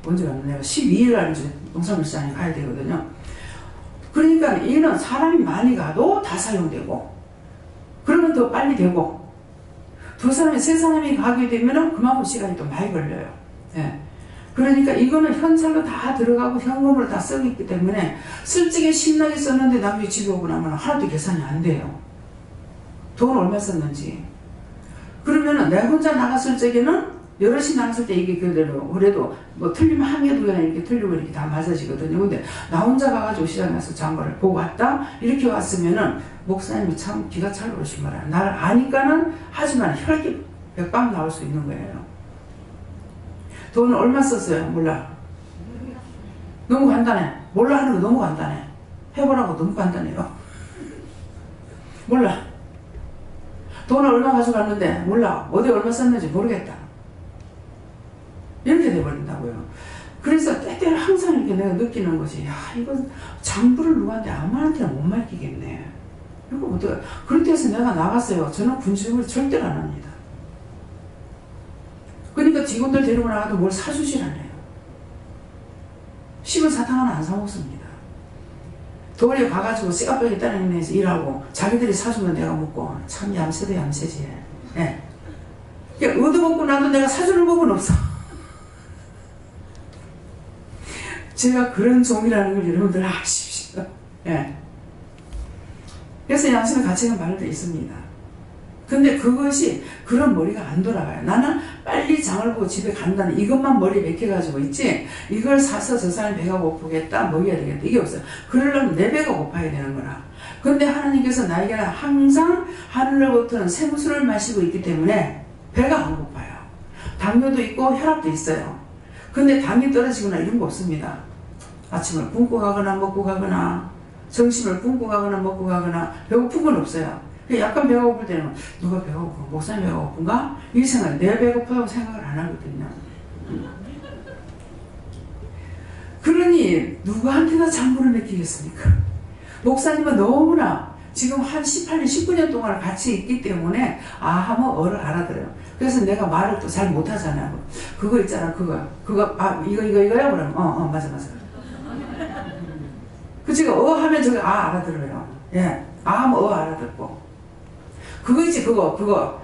언제 갔나 내가 12일 날 이제 농산물시장에 가야 되거든요. 그러니까 이는 사람이 많이 가도 다 사용되고 그러면 더 빨리 되고 2사람이 3사람이 가게 되면은 그만큼 시간이 또 많이 걸려요. 예. 그러니까 이거는 현찰로 다 들어가고 현금으로 다 쓰고 있기 때문에 쓸 적에 신나게 썼는데 나중에 집에 오고 나면 하나도 계산이 안 돼요. 돈 얼마 썼는지. 그러면은 내가 혼자 나갔을 적에는 여럿이 나갔을 때 이게 그래도 뭐 틀리면 한 개, 2개나 이렇게 틀리고 이렇게 다 맞아지거든요. 근데 나 혼자 가가지고 시장에 가서 장거를 보고 왔다? 이렇게 왔으면은 목사님이 참 기가 찰 그러신 말이야. 나를 아니까는 하지만 혈기 백방 나올 수 있는 거예요. 돈을 얼마 썼어요? 몰라. 너무 간단해. 몰라 하는 거 너무 간단해. 해보라고 너무 간단해요. 몰라. 돈을 얼마 가져갔는데 몰라. 어디 얼마 썼는지 모르겠다. 이렇게 돼버린다고요. 그래서 때때로 항상 이렇게 내가 느끼는 것이 야 이건 장부를 누구한테 아무한테나 못 맡기겠네. 이거 어떡해. 그렇게 해서 내가 나갔어요. 저는 군집을 절대로 안 합니다. 그러니까 직원들 데리고 나가도 뭘 사주질 않아요. 씹은 사탕 하나 안 사먹습니다. 도리어 가가지고 씨가빼기 따는 데서 일하고 자기들이 사주면 내가 먹고 참 얌세도 얌세지. 예. 그러니까 얻어먹고 나도 내가 사주는 법은 없어. 제가 그런 종이라는 걸 여러분들 아십시오. 예. 그래서 양심의 가치가 말도 있습니다. 근데 그것이 그런 머리가 안 돌아가요. 나는 빨리 장을 보고 집에 간다는 이것만 머리에 맥혀가지고 있지 이걸 사서 저 사람이 배가 고프겠다 먹여야 되겠다 이게 없어요. 그러려면 내 배가 고파야 되는 거라. 근데 하나님께서 나에게는 항상 하늘로부터는 생수를 마시고 있기 때문에 배가 안 고파요. 당뇨도 있고 혈압도 있어요. 근데 당이 떨어지거나 이런 거 없습니다. 아침을 굶고 가거나 먹고 가거나 점심을 굶고 가거나 먹고 가거나 배고픈 건 없어요. 약간 배가 고플 때는 누가 배가 고프고 목사님 배가 고픈가? 이 생각, 내 배고프다고 생각을 안 하거든요. 그러니 누구한테나 장부를 맡기겠습니까? 목사님은 너무나 지금 한 18년, 19년 동안 같이 있기 때문에 하면 어를 알아들어요. 그래서 내가 말을 또 잘 못하잖아요. 그거 있잖아, 그거 이거야? 그러면 맞아. 그 제가 하면 저기 알아들어요. 예, 하면 알아듣고. 그거 있지, 그거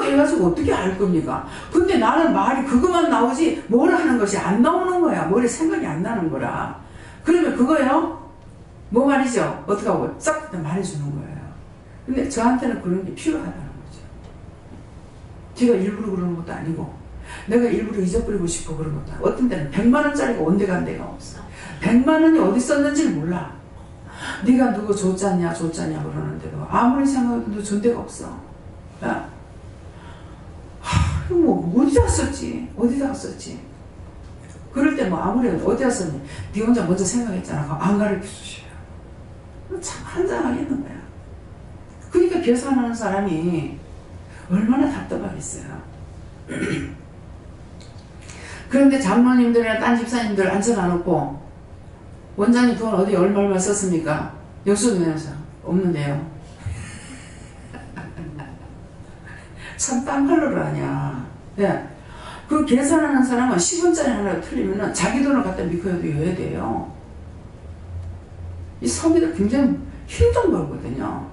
해가지고 어떻게 알 겁니까? 근데 나는 말이 그것만 나오지 뭘 하는 것이 안 나오는 거야. 머리 생각이 안 나는 거라. 그러면 그거요? 뭐 말이죠? 어떻게 하고 싹 말해주는 거예요. 근데 저한테는 그런 게 필요하다는 거죠. 제가 일부러 그러는 것도 아니고 내가 일부러 잊어버리고 싶어 그런 것도 아니고 어떤 때는 100만 원짜리가 온데간 데가 없어. 100만 원이 어디 썼는지를 몰라. 네가 누구 줬잖냐 그러는데도 아무리 생각해도 준 데가 없어. 야, 뭐 어디다 썼지? 그럴 때 뭐 아무리 어디다 썼니? 네 혼자 먼저 생각했잖아. 안 가르쳐 주셔요. 참 한장하겠는 거야. 그러니까 계산하는 사람이 얼마나 답답하겠어요. 그런데 장로님들이나 딴 집사님들 앉혀놔놓고 원장님 돈 어디 얼마 썼습니까? 영수증에서 없는데요. 참 딴팔로를 하냐. 네. 그 계산하는 사람은 10원짜리 하나 틀리면은 자기 돈을 갖다 미코여야 돼요. 이 서비들 굉장히 힘든 거거든요.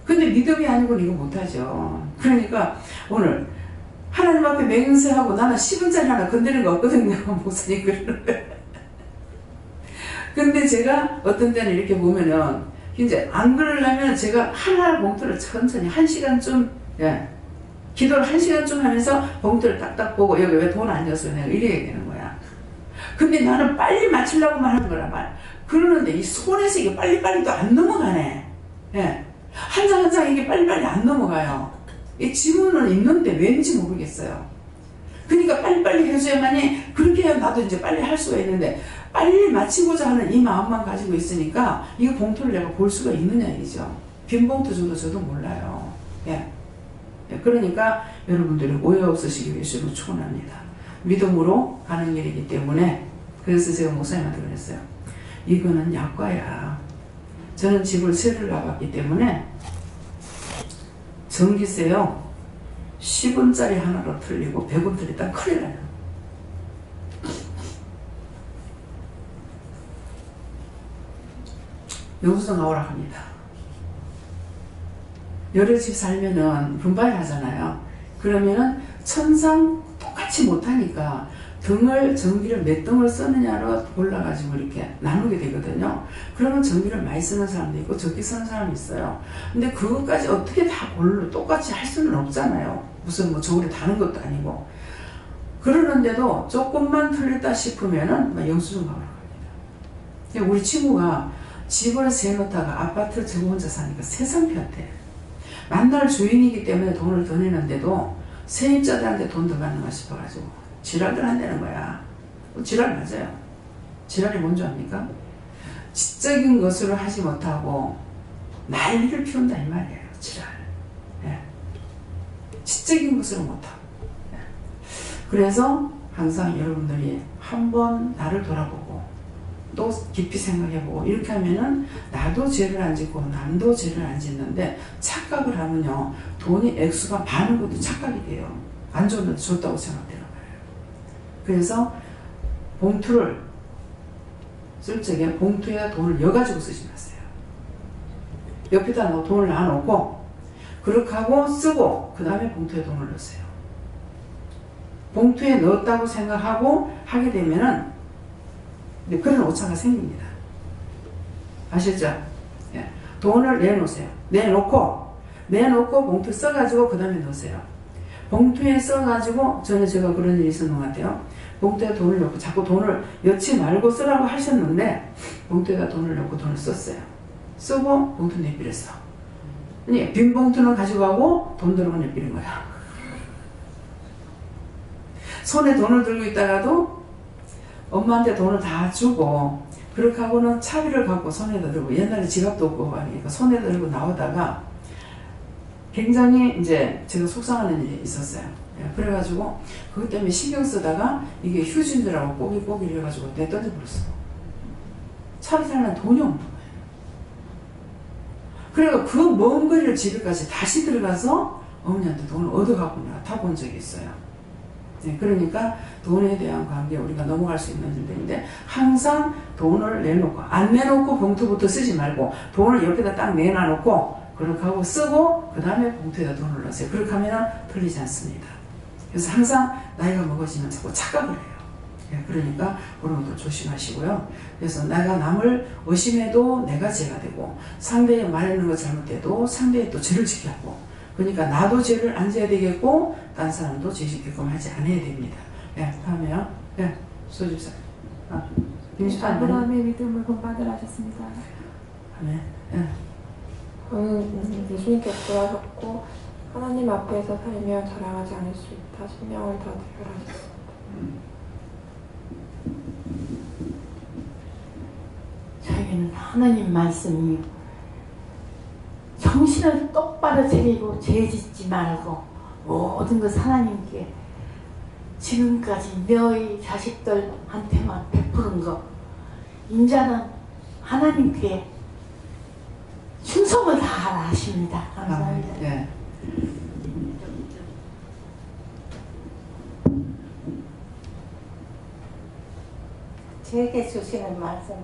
근데 믿음이 아니고는 이거 못하죠. 그러니까 오늘 하나님 앞에 맹세하고 나는 10원짜리 하나 건드리는 거 없거든요. 목사님 그러는 거예요. 근데 제가 어떤 때는 이렇게 보면은 이제 안 그러려면 제가 하나 봉투를 천천히 1시간쯤 기도를 1시간쯤 하면서 봉투를 딱딱 보고 여기 왜 돈 안 줬어요? 내가 이래야 되는 거야. 근데 나는 빨리 맞추려고만 하는 거란 말이야. 그러는데 이 손에서 이게 빨리빨리 또 안 넘어가네. 예. 한 장 한 장 이게 빨리빨리 안 넘어가요. 이 지문은 있는데 왠지 모르겠어요. 그러니까 빨리빨리 해줘야만이 그렇게 해야 나도 이제 빨리 할 수가 있는데 빨리 마치고자 하는 이 마음만 가지고 있으니까 이거 봉투를 내가 볼 수가 있느냐 이죠. 빈 봉투 줘도 저도 몰라요. 예. 그러니까 여러분들이 오해 없으시기 위해서 축원합니다. 믿음으로 가는 길이기 때문에 그래서 제가 목사님한테 그랬어요. 이거는 약과야. 저는 집을 세를 나갔기 때문에 전기세요 10원짜리 하나로 틀리고 100원 틀리다 큰일 나요. 영수증 나오라 합니다. 여러 집 살면은 분발 하잖아요. 그러면은 천상 똑같이 못하니까 등을 전기를 몇 등을 쓰느냐로 골라가지고 이렇게 나누게 되거든요. 그러면 전기를 많이 쓰는 사람도 있고 적게 쓰는 사람이 있어요. 근데 그것까지 어떻게 다 똑같이 할 수는 없잖아요. 무슨 뭐 저울에 다는 것도 아니고. 그러는데도 조금만 틀렸다 싶으면은 막 영수증 나오라고 합니다. 우리 친구가 집을 세놓다가 아파트를 저거 혼자 사니까 세상 편대. 만날 주인이기 때문에 돈을 더 내는데도 세입자들한테 돈 더 받는가 싶어가지고 지랄들 한다는 거야. 지랄 맞아요. 지랄이 뭔지 압니까? 지적인 것으로 하지 못하고 난리를 피운다 이 말이에요. 지랄. 예. 지적인 것으로 못하고. 예. 그래서 항상 여러분들이 한번 나를 돌아보고 또 깊이 생각해보고 이렇게 하면은 나도 죄를 안 짓고 남도 죄를 안 짓는데 착각을 하면요 돈이 액수가 많은 것도 착각이 돼요. 안 줬는데 줬다고 생각되는 거예요. 그래서 봉투를 쓸 적에 봉투에 돈을 여가지고 쓰지 마세요. 옆에다 돈을 놔놓고 그렇게 하고 쓰고 그 다음에 봉투에 돈을 넣으세요. 봉투에 넣었다고 생각하고 하게 되면은 그런 오차가 생깁니다. 아시죠? 예. 돈을 내놓으세요. 내놓고 봉투 써가지고 그 다음에 넣으세요. 봉투에 써가지고 전에 제가 그런 일이 있었던 것 같아요. 봉투에 돈을 넣고 자꾸 돈을 넣지 말고 쓰라고 하셨는데 봉투에다 돈을 넣고 돈을 썼어요. 쓰고 봉투 내버렸어. 아니 빈 봉투는 가지고 가고 돈 들어가 내버린 거야. 손에 돈을 들고 있다가도 엄마한테 돈을 다 주고 그렇게 하고는 차비를 갖고 손에다 들고 옛날에 지갑도 없고 하니까 손에다 들고 나오다가 굉장히 이제 제가 속상하는 일이 있었어요. 그래가지고 그것 때문에 신경 쓰다가 이게 휴지인 줄 알고 꼬기 이래가지고 내 던져버렸어. 차비 사려면 돈이 없는 거예요. 그래서 그 먼 거리를 집에까지 다시 들어가서 어머니한테 돈을 얻어갖고 타고 온 적이 있어요. 네, 그러니까 돈에 대한 관계 우리가 넘어갈 수 있는 일들인데 항상 돈을 내놓고 안 내놓고 봉투부터 쓰지 말고 돈을 옆에다 딱 내놔놓고 그렇게 하고 쓰고 그 다음에 봉투에다 돈을 넣으세요. 그렇게 하면 틀리지 않습니다. 그래서 항상 나이가 먹어지면 자꾸 착각을 해요. 예, 그러니까 그런 것도 조심하시고요. 그래서 내가 남을 의심해도 내가 죄가 되고 상대의 말하는 거 잘못돼도 상대의 또 죄를 지게 하고 그러니까 나도 죄를 안 져야 되겠고 딴 사람도 죄 짓게끔 하지 않아야 됩니다. 예, 다음에요. 예, 소집사. 아브라함의 믿음을 본받으라 하셨습니다. 아멘. 예. 저는 예수님께 돌아섰고 하나님 앞에서 살면 자랑하지 않을 수 있다. 신명을 다 대결하셨습니다. 저에게는 하나님 말씀이 정신을 똑바로 차리고 죄 짓지 말고 모든 것 하나님께 지금까지 너희 자식들한테만 베푸는 거 인자는 하나님께 충성을 다하라 하십니다. 감사합니다. 네. 제게 주시는 말씀은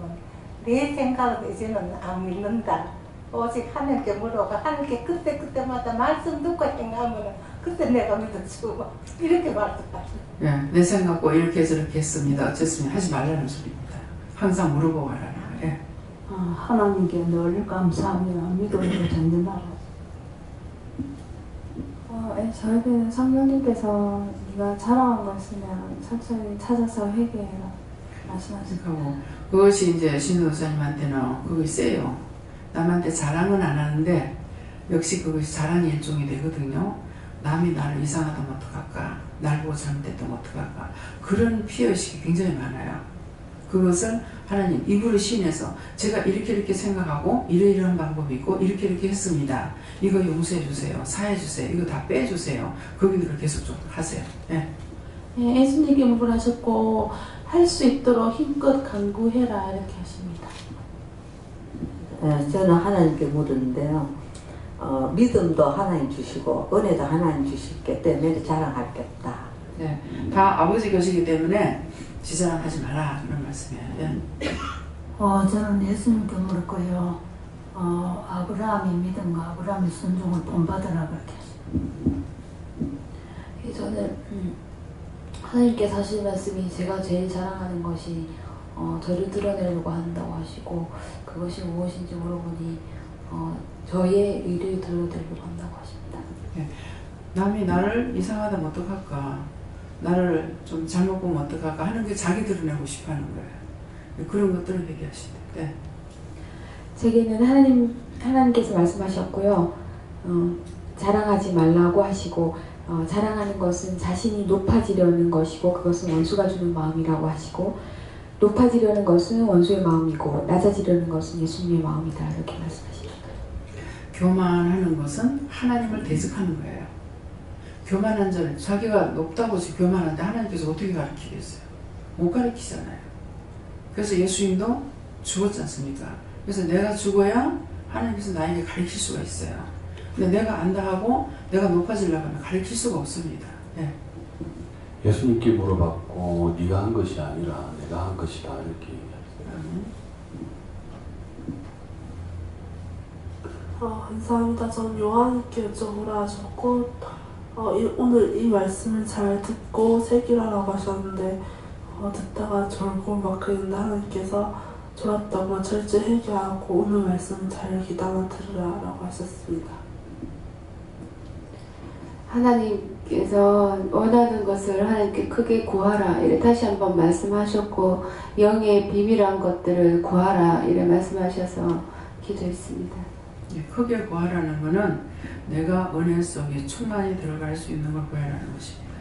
내 생각을 이제는 안 믿는다. 오직 하나님께 물어가 하나님께 그때마다 말씀 듣고 행하면 그때 내가 믿어주고 이렇게 말씀하시죠. 예, 내 생각고 이렇게 저렇게 했습니다. 어쨌습니다. 하지 말라는 소리입니다. 항상 물어보고 하라는 거예요. 하나님께 늘 감사하며 믿음으로 전진하라. 저에게는 성령님께서 네가 자랑한 거 있으면 천천히 찾아서 회개해라. 말씀하세요. 그것이 이제 신도사님한테는 그것이 세요. 남한테 자랑은 안 하는데 역시 그것이 자랑의 일종이 되거든요. 남이 나를 이상하다면 어떡할까? 날 보고 잘못했다면 어떡할까? 그런 피해의식이 굉장히 많아요. 그것을 하나님 입으로 시인해서 제가 이렇게 생각하고 이러이러한 방법이 있고 이렇게 했습니다. 이거 용서해 주세요. 사해 주세요. 이거 다 빼주세요. 그 기도를 계속 좀 하세요. 네. 네, 예수님께 물어하셨고 할 수 있도록 힘껏 간구해라 이렇게 하십니다. 저는 하나님께 물었는데요. 믿음도 하나님 주시고 은혜도 하나님 주시기 때문에 자랑할 게 없다. 네, 다 아버지 것이기 때문에 지자랑하지 마라 그런 말씀이에요. 네. 저는 예수님께 물었고요. 아브라함의 믿음과 아브라함의 순종을 본받으라 그렇게 하십니다. 저는 하나님께서 하신 말씀이 제가 제일 자랑하는 것이 저를 드러내려고 한다고 하시고 그것이 무엇인지 물어보니 저의 의를 드러내려고 한다고 하십니다. 네. 남이 나를 이상하다면 어떡할까? 나를 좀 잘못 보면 어떡할까? 하는 게 자기 드러내고 싶어 하는 거예요. 그런 것들을 얘기하시대. 네. 제게는 하나님께서 말씀하셨고요. 자랑하지 말라고 하시고 자랑하는 것은 자신이 높아지려는 것이고 그것은 원수가 주는 마음이라고 하시고 높아지려는 것은 원수의 마음이고 낮아지려는 것은 예수님의 마음이다 이렇게 말씀하십니다. 교만하는 것은 하나님을 대적하는 거예요. 교만한 자는 자기가 높다고 해서 교만한데 하나님께서 어떻게 가르치겠어요? 못 가르치잖아요. 그래서 예수님도 죽었지 않습니까? 그래서 내가 죽어야 하나님께서 나에게 가르칠 수가 있어요. 근데 내가 안다 하고 내가 높아지려고 하면 가르칠 수가 없습니다. 네. 예수님께 물어봤고 네가 한 것이 아니라 내가 한 것이다 이렇게 얘기했어요. 감사합니다. 전 요한께 여쭤보라 하셨고 오늘 이 말씀을 잘 듣고 새기라라고 하셨는데 듣다가 졸고 막 그랬는데 하나님께서 졸았다고 철저히 회개하고 오늘 말씀 잘 귀담아 들으라라고 하셨습니다. 하나님께서 원하는 것을 하나님께 크게 구하라 이래 다시 한번 말씀하셨고 영의 비밀한 것들을 구하라 이래 말씀하셔서 기도했습니다. 예, 크게 구하라는 것은 내가 은혜 속에 충만히 들어갈 수 있는 걸 구하라는 것입니다.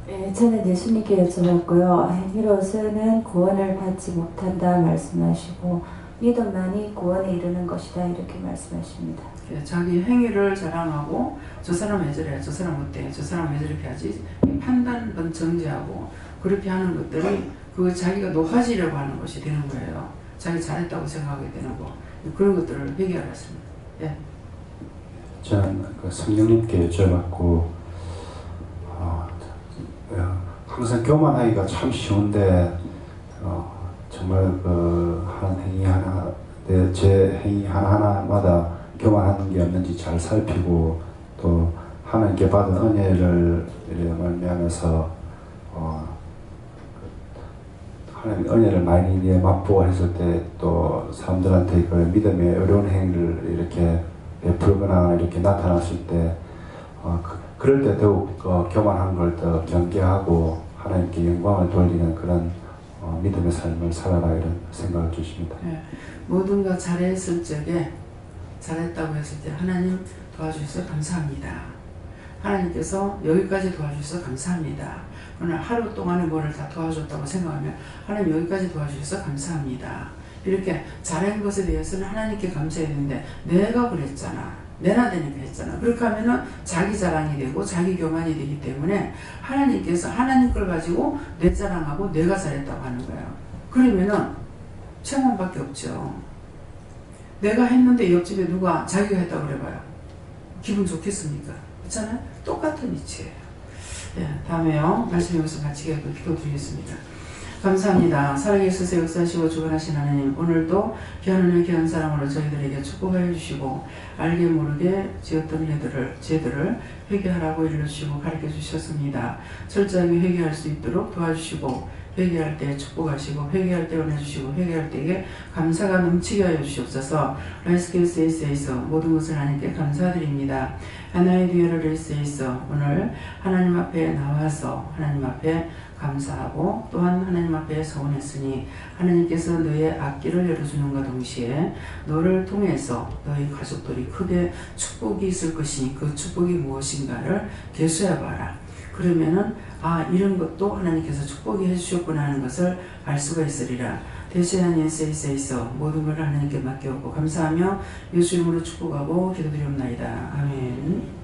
네, 저는 예수님께 여쭤봤고요. 행위로서는 구원을 받지 못한다 말씀하시고 믿음만이 구원에 이르는 것이다 이렇게 말씀하십니다. 예, 자기 행위를 자랑하고 저 사람 왜 저래, 저 사람 어때, 저 사람 왜 저렇게 하지 판단은 정지하고 그렇게 하는 것들이 그 자기가 높아지려고 하는 것이 되는 거예요. 자기 잘했다고 생각하게 되는 거 그런 것들을 회개하였습니다. 예. 저는 그 성령님께 여쭤봤고 항상 교만하기가 참 쉬운데 정말 그 하는 행위 하나 제 행위 하나하나마다 교만하는 게 없는지 잘 살피고 또 하나님께 받은 은혜를 말미암아서 하나님 은혜를 많이 맛보고 했을 때 또 사람들한테 그 믿음의 어려운 행위를 이렇게 베풀거나 이렇게 나타났을 때 그럴 때 더욱 교만한 걸 더 경계하고 하나님께 영광을 돌리는 그런 믿음의 삶을 살아라 이런 생각을 주십니다. 네. 모든 것 잘했을 적에 잘했다고 했을 때 하나님 도와주셔서 감사합니다. 하나님께서 여기까지 도와주셔서 감사합니다. 그러나 하루 동안에 뭐를 다 도와줬다고 생각하면 하나님 여기까지 도와주셔서 감사합니다. 이렇게 잘한 것에 대해서는 하나님께 감사해야 되는데 내가 그랬잖아. 내나 되니까 했잖아. 그렇게 하면은 자기 자랑이 되고 자기 교만이 되기 때문에 하나님께서 하나님 걸 가지고 내 자랑하고 내가 잘했다고 하는 거예요. 그러면은 책망밖에 없죠. 내가 했는데 옆집에 누가 자기가 했다고 그래봐요. 기분 좋겠습니까? 그렇잖아요? 똑같은 이치예요. 예, 다음에요. 말씀 여기서 마치게 기도 드리겠습니다. 감사합니다. 살아계셔서 역사하시고 주관하신 하나님, 오늘도 귀한 귀한 사랑으로 저희들에게 축복해 주시고 알게 모르게 지었던 죄들을 회개하라고 일러주시고 가르쳐 주셨습니다. 철저하게 회개할 수 있도록 도와주시고 회개할 때 축복하시고 회개할 때 은혜주시고 회개할 때에 감사가 넘치게 하여 주시옵소서. 라이스케이스에서 모든 것을 하나님께 감사드립니다. 하나의 뒤에를 일세에서 오늘 하나님 앞에 나와서 하나님 앞에 감사하고 또한 하나님 앞에 서원했으니 하나님께서 너의 앞길을 열어주는과 동시에 너를 통해서 너희 가족들이 크게 축복이 있을 것이니 그 축복이 무엇인가를 계수해봐라. 그러면은 이런 것도 하나님께서 축복이 해주셨구나 하는 것을 알 수가 있으리라. 대신한 예수에서 모든 걸 하나님께 맡겨오고 감사하며 예수 이름으로 축복하고 기도드리옵나이다. 아멘.